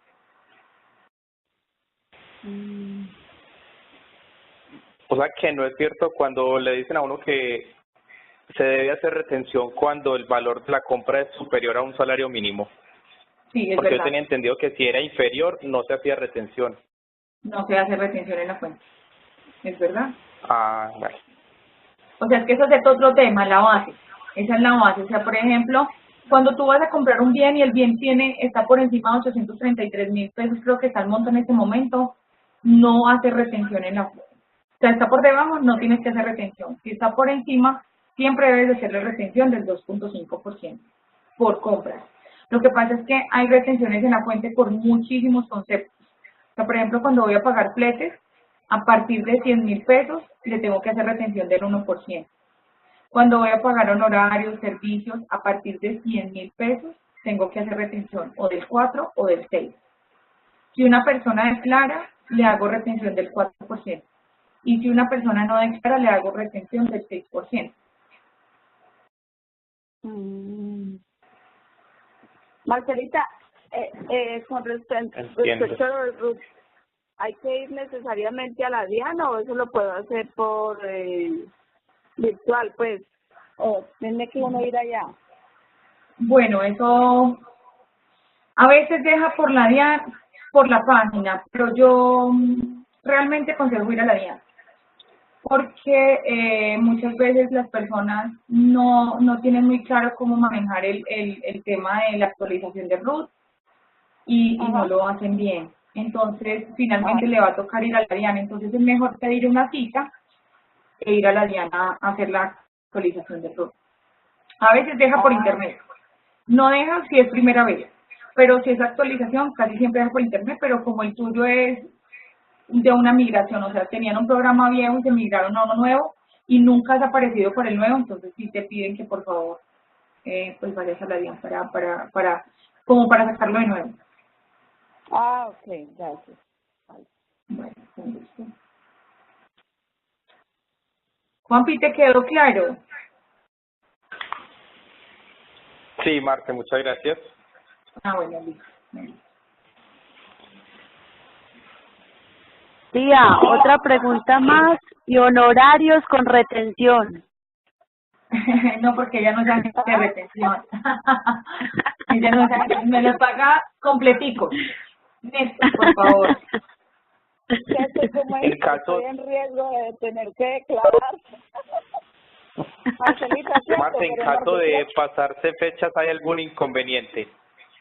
O sea que no es cierto cuando le dicen a uno que se debe hacer retención cuando el valor de la compra es superior a un salario mínimo. Sí, es Porque yo verdad. tenía entendido que si era inferior no se hacía retención. No se hace retención en la cuenta. Es verdad. Ah, vale. O sea, es que eso es otro tema, la base. Esa es la base. O sea, por ejemplo, cuando tú vas a comprar un bien y el bien está por encima de 833 mil pesos, creo que está el monto en este momento, no hace retención en la cuenta. O sea, está por debajo, no tienes que hacer retención. Si está por encima, siempre debes de hacerle retención del 2.5% por compras. Lo que pasa es que hay retenciones en la fuente por muchísimos conceptos. O sea, por ejemplo, cuando voy a pagar fletes, a partir de 100.000 pesos, le tengo que hacer retención del 1%. Cuando voy a pagar honorarios, servicios, a partir de 100.000 pesos, tengo que hacer retención o del 4 o del 6. Si una persona declara, le hago retención del 4%. Y si una persona no declara, le hago retención del 6%. Marcelita, con Entiendo. respecto a los RUT, ¿hay que ir necesariamente a la DIAN o eso lo puedo hacer por virtual, pues? ¿O tiene que uno ir allá? Bueno, eso a veces deja por la DIAN, por la página, pero yo realmente aconsejo ir a la DIAN, porque muchas veces las personas no tienen muy claro cómo manejar el tema de la actualización de RUT y no lo hacen bien. Entonces, finalmente le va a tocar ir a la DIAN. Entonces, es mejor pedir una cita e ir a la DIAN a hacer la actualización de RUT. A veces deja por internet. No deja si es primera vez, pero si es actualización, casi siempre deja por internet, pero como el tuyo es de una migración, o sea, tenían un programa viejo y se migraron a uno nuevo y nunca has aparecido por el nuevo, entonces sí te piden que por favor pues vayas a la DIAN como para sacarlo de nuevo. Ah, ok, gracias. Vale. Bueno, con gusto. Juanpi, ¿te quedó claro? Sí, Marce, muchas gracias. Ah, bueno, listo. Tía, otra pregunta más y honorarios con retención. No, porque ella no sabe de retención. Ella no sabe, me lo paga completico. Néstor, por favor. El caso- Estoy en riesgo de tener que declarar. Marcelita, ¿cierto? Marce, en Pero caso de Marcelita, pasarse fechas, ¿hay algún inconveniente?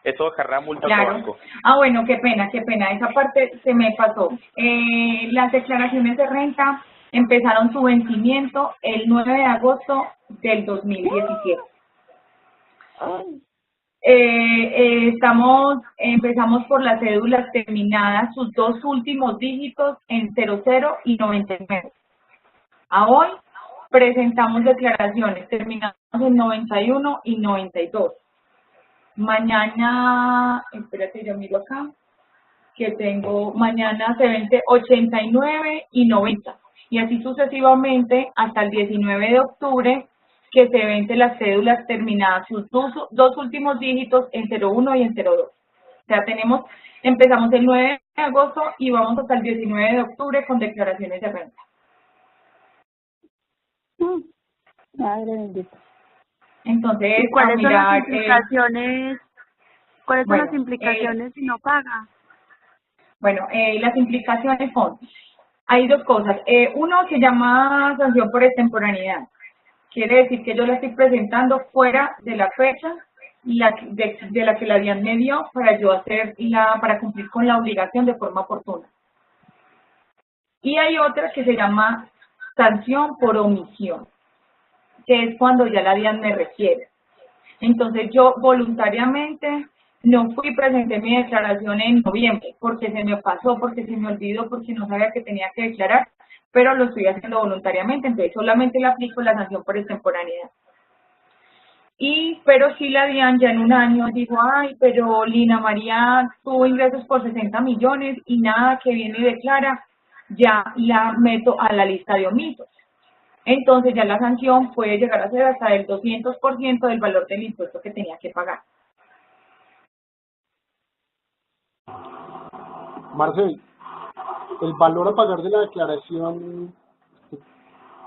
Eso dejará multa Claro. o algo. Ah, bueno, qué pena. Esa parte se me pasó. Las declaraciones de renta empezaron su vencimiento el 9 de agosto del 2017. ay, Empezamos por las cédulas terminadas, sus dos últimos dígitos en 00 y 99. A hoy presentamos declaraciones terminadas en 91 y 92. Mañana, espérate, yo miro acá, mañana se vence 89 y 90. Y así sucesivamente hasta el 19 de octubre, que se vence las cédulas terminadas, sus dos últimos dígitos en 01 y en 02. O sea, empezamos el 9 de agosto y vamos hasta el 19 de octubre con declaraciones de renta. madre bendita. Entonces, ¿Y cuáles son las mirar, implicaciones? ¿Cuáles son las bueno, implicaciones si no paga? Bueno, las implicaciones son, hay dos cosas. Uno se llama sanción por extemporaneidad. Quiere decir que yo la estoy presentando fuera de la fecha de la que la DIAN me dio para cumplir con la obligación de forma oportuna. Y hay otra que se llama sanción por omisión, que es cuando ya la DIAN me requiere. Entonces yo voluntariamente no fui y presenté mi declaración en noviembre, porque se me pasó, porque se me olvidó, porque no sabía que tenía que declarar, pero lo estoy haciendo voluntariamente, entonces solamente le aplico la sanción por extemporaneidad. Pero sí la DIAN ya en un año dijo, ay, pero Lina María tuvo ingresos por 60 millones y nada que viene y declara, ya la meto a la lista de omisos. Entonces ya la sanción puede llegar a ser hasta el 200% del valor del impuesto que tenía que pagar. Marcel, el valor a pagar de la declaración,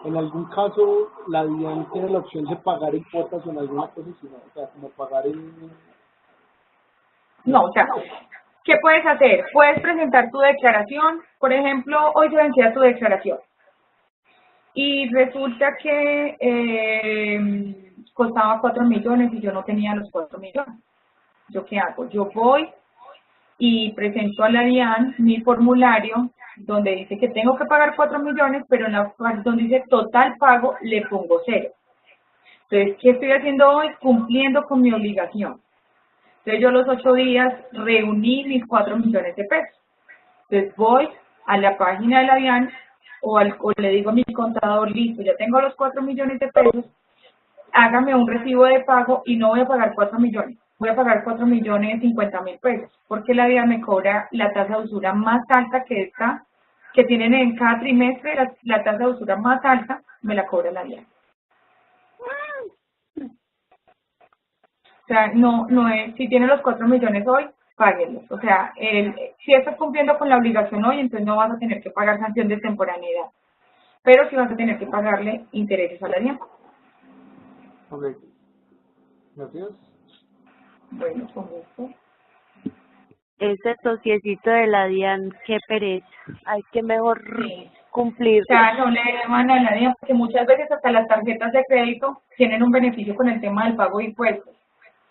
en algún caso la DIAN tiene la opción de pagar en cuotas o en alguna cosa así, ¿no? O sea, como pagar en... No, o sea, ¿qué puedes hacer? Puedes presentar tu declaración, por ejemplo, hoy se vencía tu declaración. Y resulta que costaba 4 millones y yo no tenía los 4 millones. ¿Yo qué hago? Yo voy y presento a la DIAN mi formulario donde dice que tengo que pagar 4 millones, pero en la parte donde dice total pago le pongo 0. Entonces, ¿qué estoy haciendo hoy? Cumpliendo con mi obligación. Entonces, yo los 8 días reuní mis 4 millones de pesos. Entonces, voy a la página de la DIAN o le digo a mi contador, listo, ya tengo los 4 millones de pesos, hágame un recibo de pago y no voy a pagar 4 millones, voy a pagar 4 millones 50 mil pesos, porque la DIAN me cobra la tasa de usura más alta que tienen en cada trimestre, la tasa de usura más alta me la cobra la DIAN. O sea, no es, si tiene los 4 millones hoy, páguenlos. O sea, si estás cumpliendo con la obligación hoy, entonces no vas a tener que pagar sanción de temporaneidad. Pero sí vas a tener que pagarle intereses a la DIAN. Ok. Gracias. Bueno, con gusto. Ese sociecito de la DIAN, qué pereza. Hay que mejor Sí. cumplir. O sea, no le deman a la DIAN, porque muchas veces hasta las tarjetas de crédito tienen un beneficio con el tema del pago de impuestos.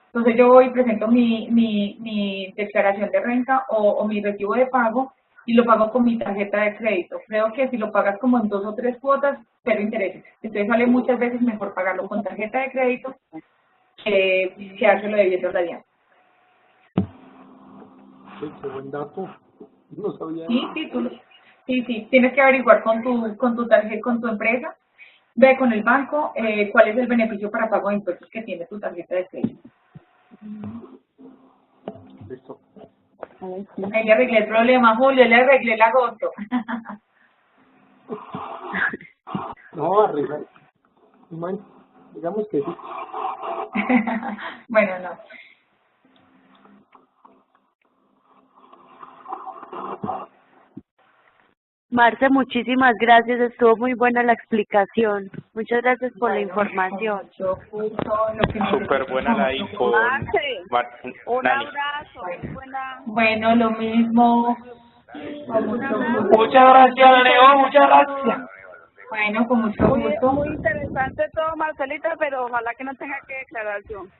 Entonces yo voy y presento mi declaración de renta o mi recibo de pago y lo pago con mi tarjeta de crédito. Creo que si lo pagas como en 2 o 3 cuotas, pero intereses. Entonces sale muchas veces mejor pagarlo con tarjeta de crédito que hacerlo debiendo a la DIAN. Sí, qué buen dato. No sabía. Sí, tienes que averiguar con tu tarjeta, con tu empresa Ve con el banco cuál es el beneficio para pago de impuestos que tiene tu tarjeta de crédito. Listo. Ahí le arreglé el problema, Julio, le arreglé el agosto. No, arriba. Bueno, digamos que sí. Bueno, no. Marce, muchísimas gracias, estuvo muy buena la explicación. Muchas gracias por la Bueno, información. con mucho gusto, lo que Súper buena la info, Un Nani. abrazo, muy buena. Bueno, lo mismo. Con mucho gusto. Muchas gracias, Leo, muchas gracias. Bueno, con mucho gusto. Muy interesante todo, Marcelita, pero ojalá que no tenga que declaración.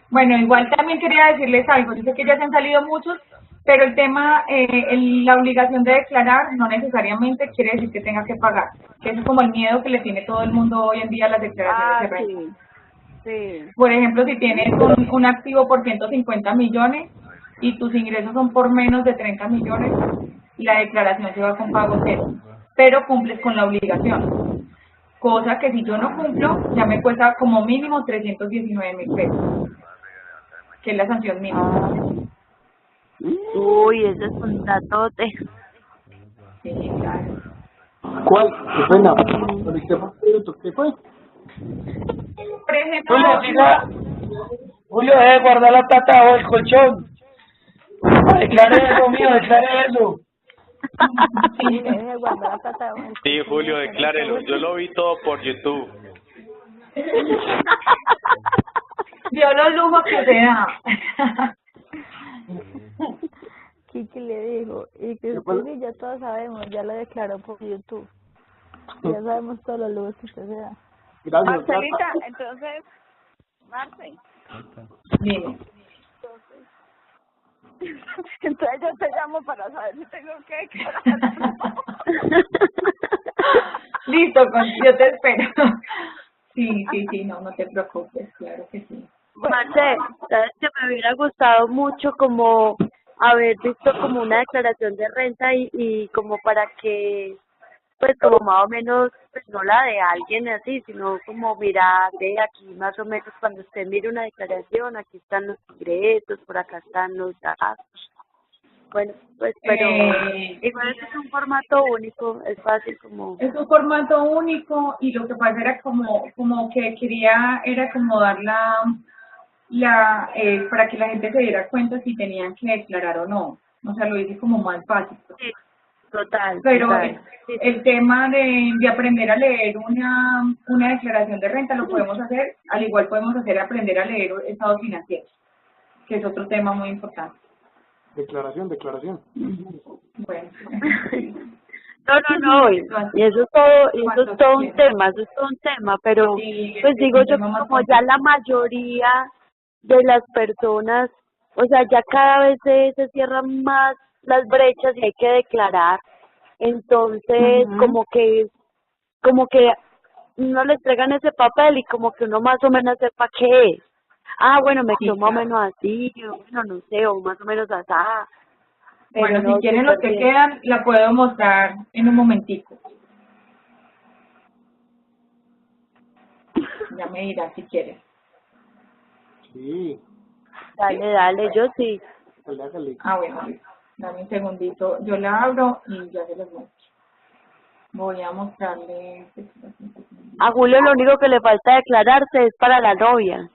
Bueno, igual también quería decirles algo. Yo sé que ya se han salido muchos, pero el tema, la obligación de declarar no necesariamente quiere decir que tenga que pagar. Que eso es como el miedo que le tiene todo el mundo hoy en día a las declaraciones de renta. Sí. Por ejemplo, si tienes un activo por 150 millones y tus ingresos son por menos de 30 millones, la declaración se va con pago cero, pero cumples con la obligación. Cosa que si yo no cumplo, ya me cuesta como mínimo 319.000 pesos, que es la sanción mínima. Uy, ese es un datote. Sí, claro. ¿Cuál? Qué pena. ¿Pero y qué fue? ¿Qué fue? Por ejemplo, Julio, diga, Julio, debe guardar la plata bajo el colchón. Declare eso, mío, declare eso. sí, Deje guardar la plata. Sí, Julio, declárelo. Yo lo vi todo por YouTube. vio los lujos que se da. Kiki le dijo, y que ¿Qué fue? usted y yo todos sabemos, ya lo declaró por YouTube. Ya sabemos todos los lujos que usted se da. Gracias, Marcelita, Cata. entonces, Marce, Dime. entonces yo te llamo para saber si tengo que declarar. Listo, yo te espero. Sí, no te preocupes, claro que sí. Marce, sabes que me hubiera gustado mucho como haber visto como una declaración de renta y como para que, pues como más o menos, pues no la de alguien así, sino como mira, de aquí más o menos cuando usted mire una declaración, aquí están los ingresos, por acá están los gastos. Bueno, pues pero igual es un formato único, es fácil como... Es un formato único y lo que pasa era como que quería, era como dar para que la gente se diera cuenta si tenían que declarar o no. O sea, lo hice como más fácil. Sí, total, Pero total. el tema de aprender a leer una declaración de renta lo podemos hacer, al igual podemos hacer aprender a leer estados financieros, que es otro tema muy importante. Declaración. Bueno. No, y eso es todo un tema, pero Sí, pues es digo un yo tema más como ya la mayoría de las personas, o sea, ya cada vez se cierran más las brechas y hay que declarar, entonces como que no le entregan ese papel y como que uno más o menos sepa qué es. Ah, bueno, me Sí, quedó más o claro. menos así, o bueno, no sé, o más o menos así. Pero Bueno, no, si quieren los súper que bien. quedan, la puedo mostrar en un momentico. Ya me dirás si quieres. Sí. Dale, yo sí. Hágale. Ah, bueno, dame un segundito. Yo la abro y ya se los muestro. Voy a mostrarle. A Julio lo único que le falta declararse es para la novia.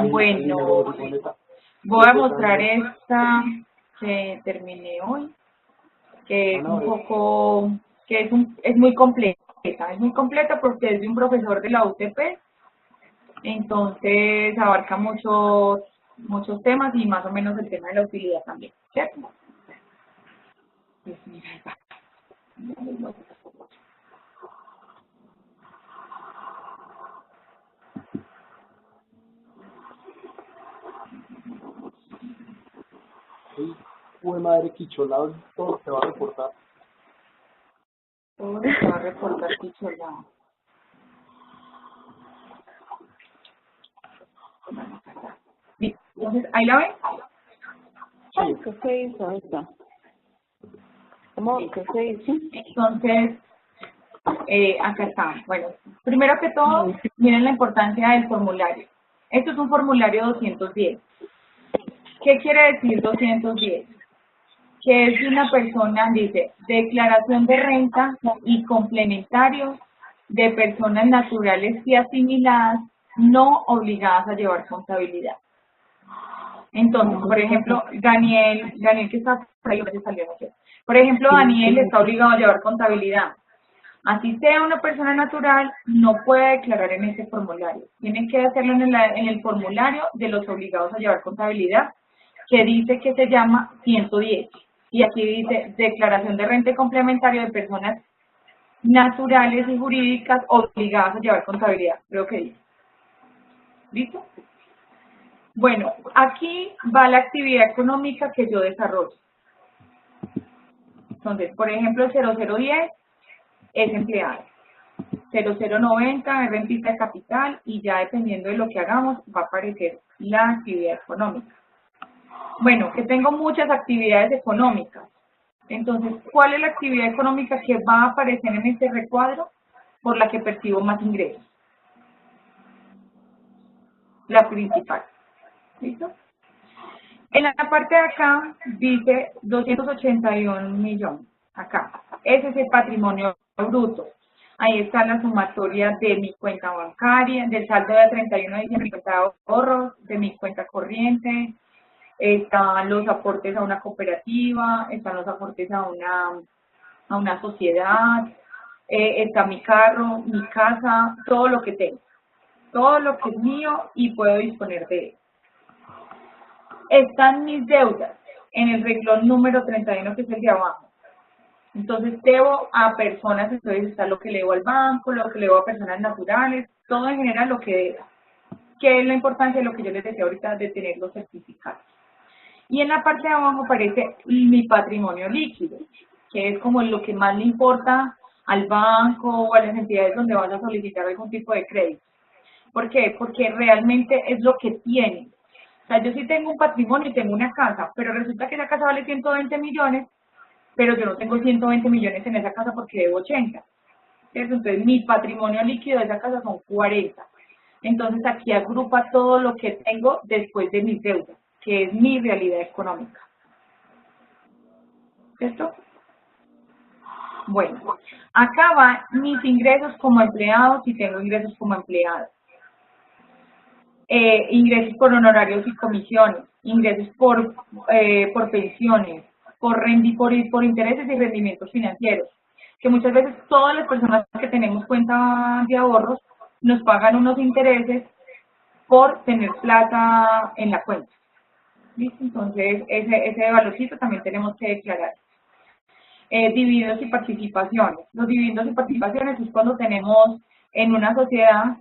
Bueno, voy a mostrar esta que terminé hoy, que es un poco, es muy completa porque es de un profesor de la UTP, entonces abarca muchos temas y más o menos el tema de la utilidad también, ¿cierto? Pues mira, ahí va. Ya les muestro. Sí. Uy, madre, quicholado, todo se va a reportar. Todo se va a reportar picholado. Entonces, ¿ahí la ven? Sí. ¿Qué hizo esta? ¿Cómo que se dice? Entonces, acá está. Bueno, primero que todo, miren la importancia del formulario. Esto es un formulario 210. ¿Qué quiere decir 210? Que es de una persona, dice, declaración de renta y complementarios de personas naturales y asimiladas no obligadas a llevar contabilidad. Entonces, por ejemplo, Daniel que está por ahí, se salió, no sé. Por ejemplo, Daniel está obligado a llevar contabilidad. Así sea una persona natural, no puede declarar en ese formulario. Tiene que hacerlo en el formulario de los obligados a llevar contabilidad, que dice que se llama 110. Y aquí dice declaración de renta y complementario de personas naturales y jurídicas obligadas a llevar contabilidad. Creo que dice. ¿Listo? Bueno, aquí va la actividad económica que yo desarrollo. Entonces, por ejemplo, el 0010 es empleado. 0090 es rentista de capital y ya dependiendo de lo que hagamos va a aparecer la actividad económica. Bueno, que tengo muchas actividades económicas. Entonces, ¿cuál es la actividad económica que va a aparecer en este recuadro? Por la que percibo más ingresos. La principal. ¿Listo? En la parte de acá dice 281 millones. Acá. Ese es el patrimonio bruto. Ahí está la sumatoria de mi cuenta bancaria, del saldo de 31 de diciembre, mi cuenta de ahorros, de mi cuenta corriente. Están los aportes a una cooperativa, están los aportes a una sociedad, está mi carro, mi casa, todo lo que tengo. Todo lo que es mío y puedo disponer de él. Están mis deudas en el renglón número 31, que es el de abajo. Entonces, debo a personas, entonces está lo que le debo al banco, lo que le debo a personas naturales, todo en general lo que debo. ¿Qué es la importancia de lo que yo les decía ahorita de tener los certificados? Y en la parte de abajo aparece mi patrimonio líquido, que es como lo que más le importa al banco o a las entidades donde vas a solicitar algún tipo de crédito. ¿Por qué? Porque realmente es lo que tienen. O sea, yo sí tengo un patrimonio y tengo una casa, pero resulta que esa casa vale 120 millones, pero yo no tengo 120 millones en esa casa porque debo 80. ¿Cierto? Entonces, mi patrimonio líquido de esa casa son 40. Entonces, aquí agrupa todo lo que tengo después de mis deudas, que es mi realidad económica. ¿Cierto? Bueno, acá van mis ingresos como empleado, si tengo ingresos como empleado. Ingresos por honorarios y comisiones, ingresos por pensiones, por intereses y rendimientos financieros, que muchas veces todas las personas que tenemos cuenta de ahorros nos pagan unos intereses por tener plata en la cuenta. ¿Listo? Entonces, ese valorcito también tenemos que declarar. Dividendos y participaciones. Los dividendos y participaciones es cuando tenemos en una sociedad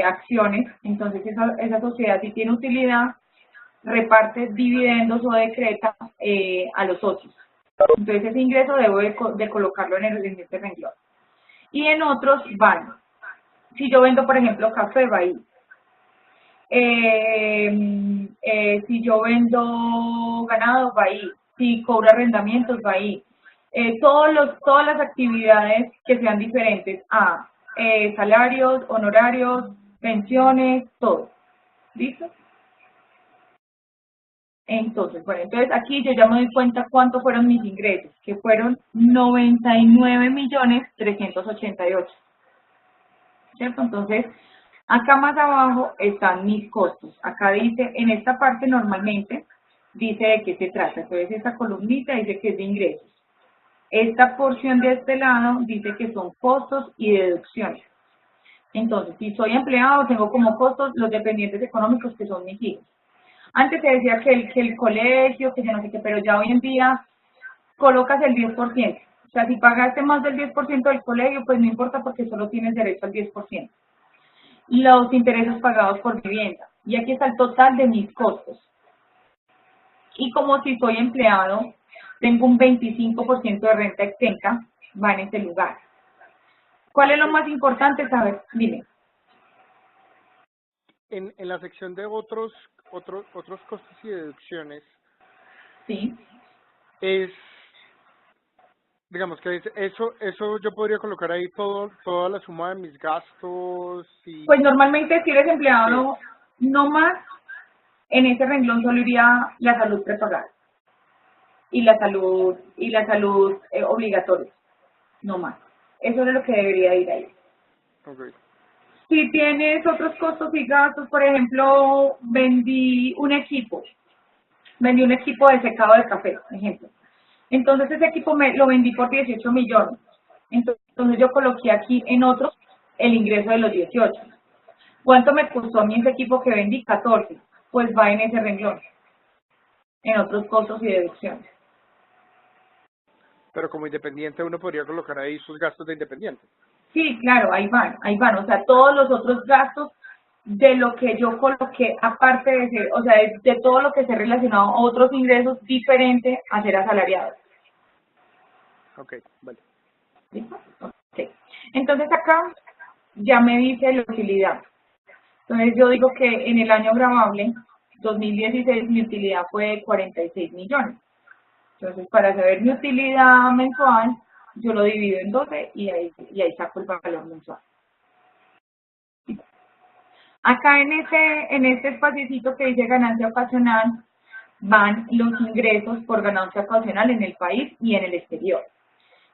acciones, entonces esa sociedad si tiene utilidad, reparte dividendos o decreta a los socios. Entonces ese ingreso debo de colocarlo en este renglón. Y en otros van, si yo vendo por ejemplo café, va ahí. Si yo vendo ganado, va ahí. Si cobro arrendamientos, va ahí. Todas las actividades que sean diferentes a salarios, honorarios, pensiones, todo. ¿Listo? Entonces, bueno, entonces aquí yo ya me doy cuenta cuánto fueron mis ingresos, que fueron 99.388.000. ¿Cierto? Entonces, acá más abajo están mis costos. Acá dice, en esta parte normalmente, dice de qué se trata. Entonces, esta columnita dice que es de ingresos. Esta porción de este lado dice que son costos y deducciones. Entonces, si soy empleado, tengo como costos los dependientes económicos que son mis hijos. Antes te decía que el colegio, que yo no sé qué, pero ya hoy en día colocas el 10%. O sea, si pagaste más del 10% del colegio, pues no importa porque solo tienes derecho al 10%. Los intereses pagados por vivienda. Y aquí está el total de mis costos. Y como si soy empleado, tengo un 25% de renta exenta, va en este lugar. ¿Cuál es lo más importante saber? Dime. En la sección de otros costos y deducciones, Sí. es digamos que eso yo podría colocar ahí toda la suma de mis gastos y... Pues normalmente si eres empleado no más, en ese renglón solo iría la salud prepagada y la salud obligatoria, no más. Eso es lo que debería ir ahí. Okay. Si tienes otros costos y gastos, por ejemplo, vendí un equipo de secado de café, por ejemplo. Entonces ese equipo lo vendí por 18 millones. Entonces yo coloqué aquí en otros el ingreso de los 18. ¿Cuánto me costó a mí ese equipo que vendí? 14. Pues va en ese renglón, en otros costos y deducciones. Pero como independiente uno podría colocar ahí sus gastos de independiente. Sí, claro, ahí van. O sea, todos los otros gastos de lo que yo coloqué, aparte de ser, o sea, de todo lo que esté relacionado a otros ingresos diferentes a ser asalariados. Ok, vale. ¿Listo? Ok. Entonces acá ya me dice la utilidad. Entonces yo digo que en el año gravable, 2016, mi utilidad fue de 46 millones. Entonces, para saber mi utilidad mensual, yo lo divido en 12 y ahí saco el valor mensual. Acá en este espaciocito que dice ganancia ocasional, van los ingresos por ganancia ocasional en el país y en el exterior.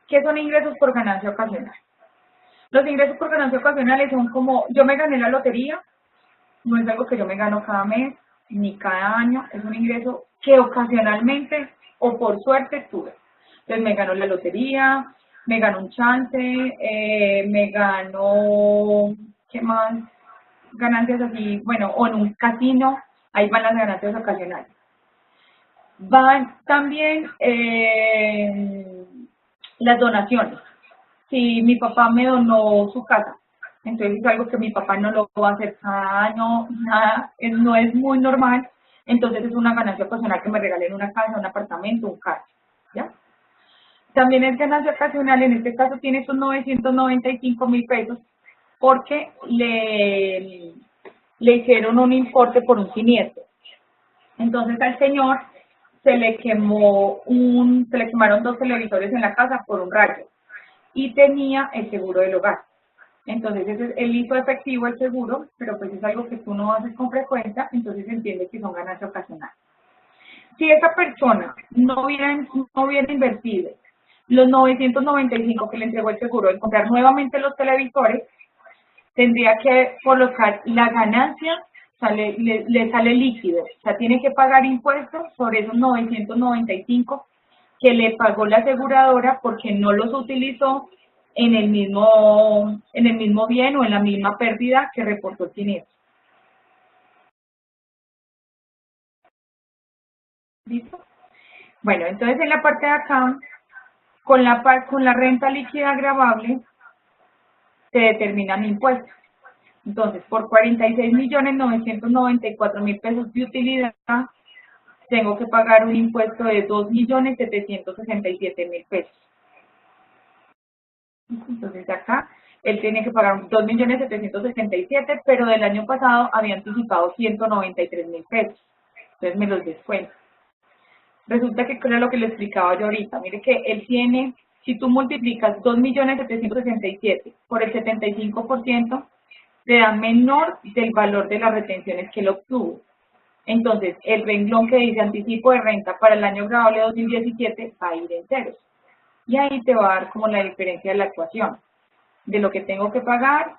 ¿Qué son ingresos por ganancia ocasional? Los ingresos por ganancia ocasionales son como, yo me gané la lotería, no es algo que yo me gano cada mes, ni cada año, es un ingreso que ocasionalmente o por suerte tuve. Entonces me ganó la lotería, me ganó un chance, me ganó, ¿qué más? Ganancias así, bueno, o en un casino, ahí van las ganancias ocasionales. Van también las donaciones. Si mi papá me donó su casa, entonces es algo que mi papá no lo va a hacer cada año, nada, no es muy normal, entonces es una ganancia ocasional que me regalen una casa, un apartamento, un carro, ¿ya? También es ganancia ocasional, en este caso tiene esos 995.000 pesos, porque le hicieron un importe por un siniestro. Entonces al señor se le quemaron 2 televisores en la casa por un rayo y tenía el seguro del hogar. Entonces él hizo efectivo el seguro, pero pues es algo que tú no haces con frecuencia, entonces entiende que son ganancias ocasionales. Si esa persona no hubiera invertido los 995 que le entregó el seguro en comprar nuevamente los televisores, tendría que colocar la ganancia, le sale líquido, o sea, tiene que pagar impuestos sobre esos 995 que le pagó la aseguradora porque no los utilizó en el mismo bien o en la misma pérdida que reportó el siniestro. ¿Listo? Bueno, entonces en la parte de acá, con la renta líquida gravable, se determinan impuestos. Entonces, por 46.994.000 pesos de utilidad, tengo que pagar un impuesto de 2.767.000 pesos. Entonces, acá, él tiene que pagar 2.767.000, pero del año pasado había anticipado 193.000 pesos. Entonces, me los descuento. Resulta que era lo que le explicaba yo ahorita. Mire que él tiene, si tú multiplicas 2.767.000 por el 75%, te da menor del valor de las retenciones que él obtuvo. Entonces, el renglón que dice anticipo de renta para el año gravable 2017 va a ir en ceros. Y ahí te va a dar como la diferencia de la ecuación, de lo que tengo que pagar,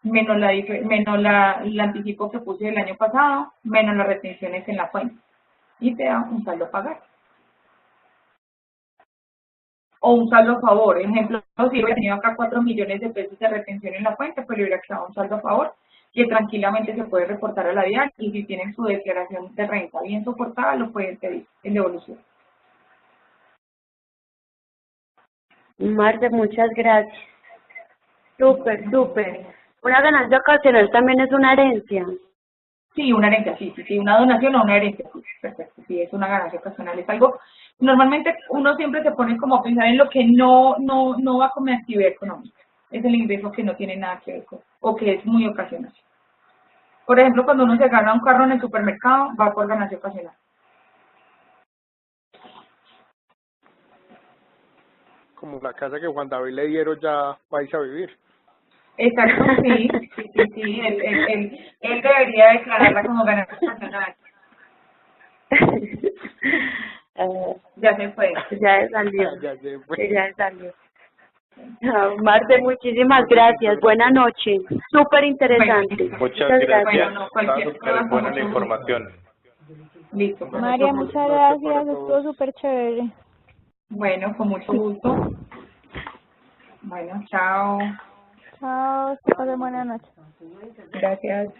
menos el anticipo que puse el año pasado, menos las retenciones en la fuente. Y te da un saldo a pagar. O un saldo a favor. Ejemplo, si hubiera tenido acá 4 millones de pesos de retención en la cuenta, pues le hubiera quedado un saldo a favor que tranquilamente se puede reportar a la DIAN y si tienen su declaración de renta bien soportada, lo pueden pedir en devolución. Marta, muchas gracias. Súper, súper. Una ganancia ocasional también es una herencia. Sí, una herencia, sí, una donación o una herencia, sí, perfecto, sí, es una ganancia ocasional, es algo, normalmente uno siempre se pone como a pensar en lo que no va con mi actividad económica, es el ingreso que no tiene nada que ver con, o que es muy ocasional. Por ejemplo, cuando uno se gana un carro en el supermercado, va por ganancia ocasional. como la casa que Juan David le dieron ya vais a vivir. Exacto, sí, sí, él debería declararla como ganancia nacional. Ya se fue. Ya salió. Ya se fue. Ya salió. Marte, muchísimas gracias. Buena noche. Súper interesante. Muchas gracias. Bueno, no, Está cualquier súper cosa, buena la mucho información. Listo, con María, mucho gusto. muchas gracias, estuvo súper chévere. Bueno, con mucho gusto. Bueno, chao. Chao, que pasen buena noche. Gracias.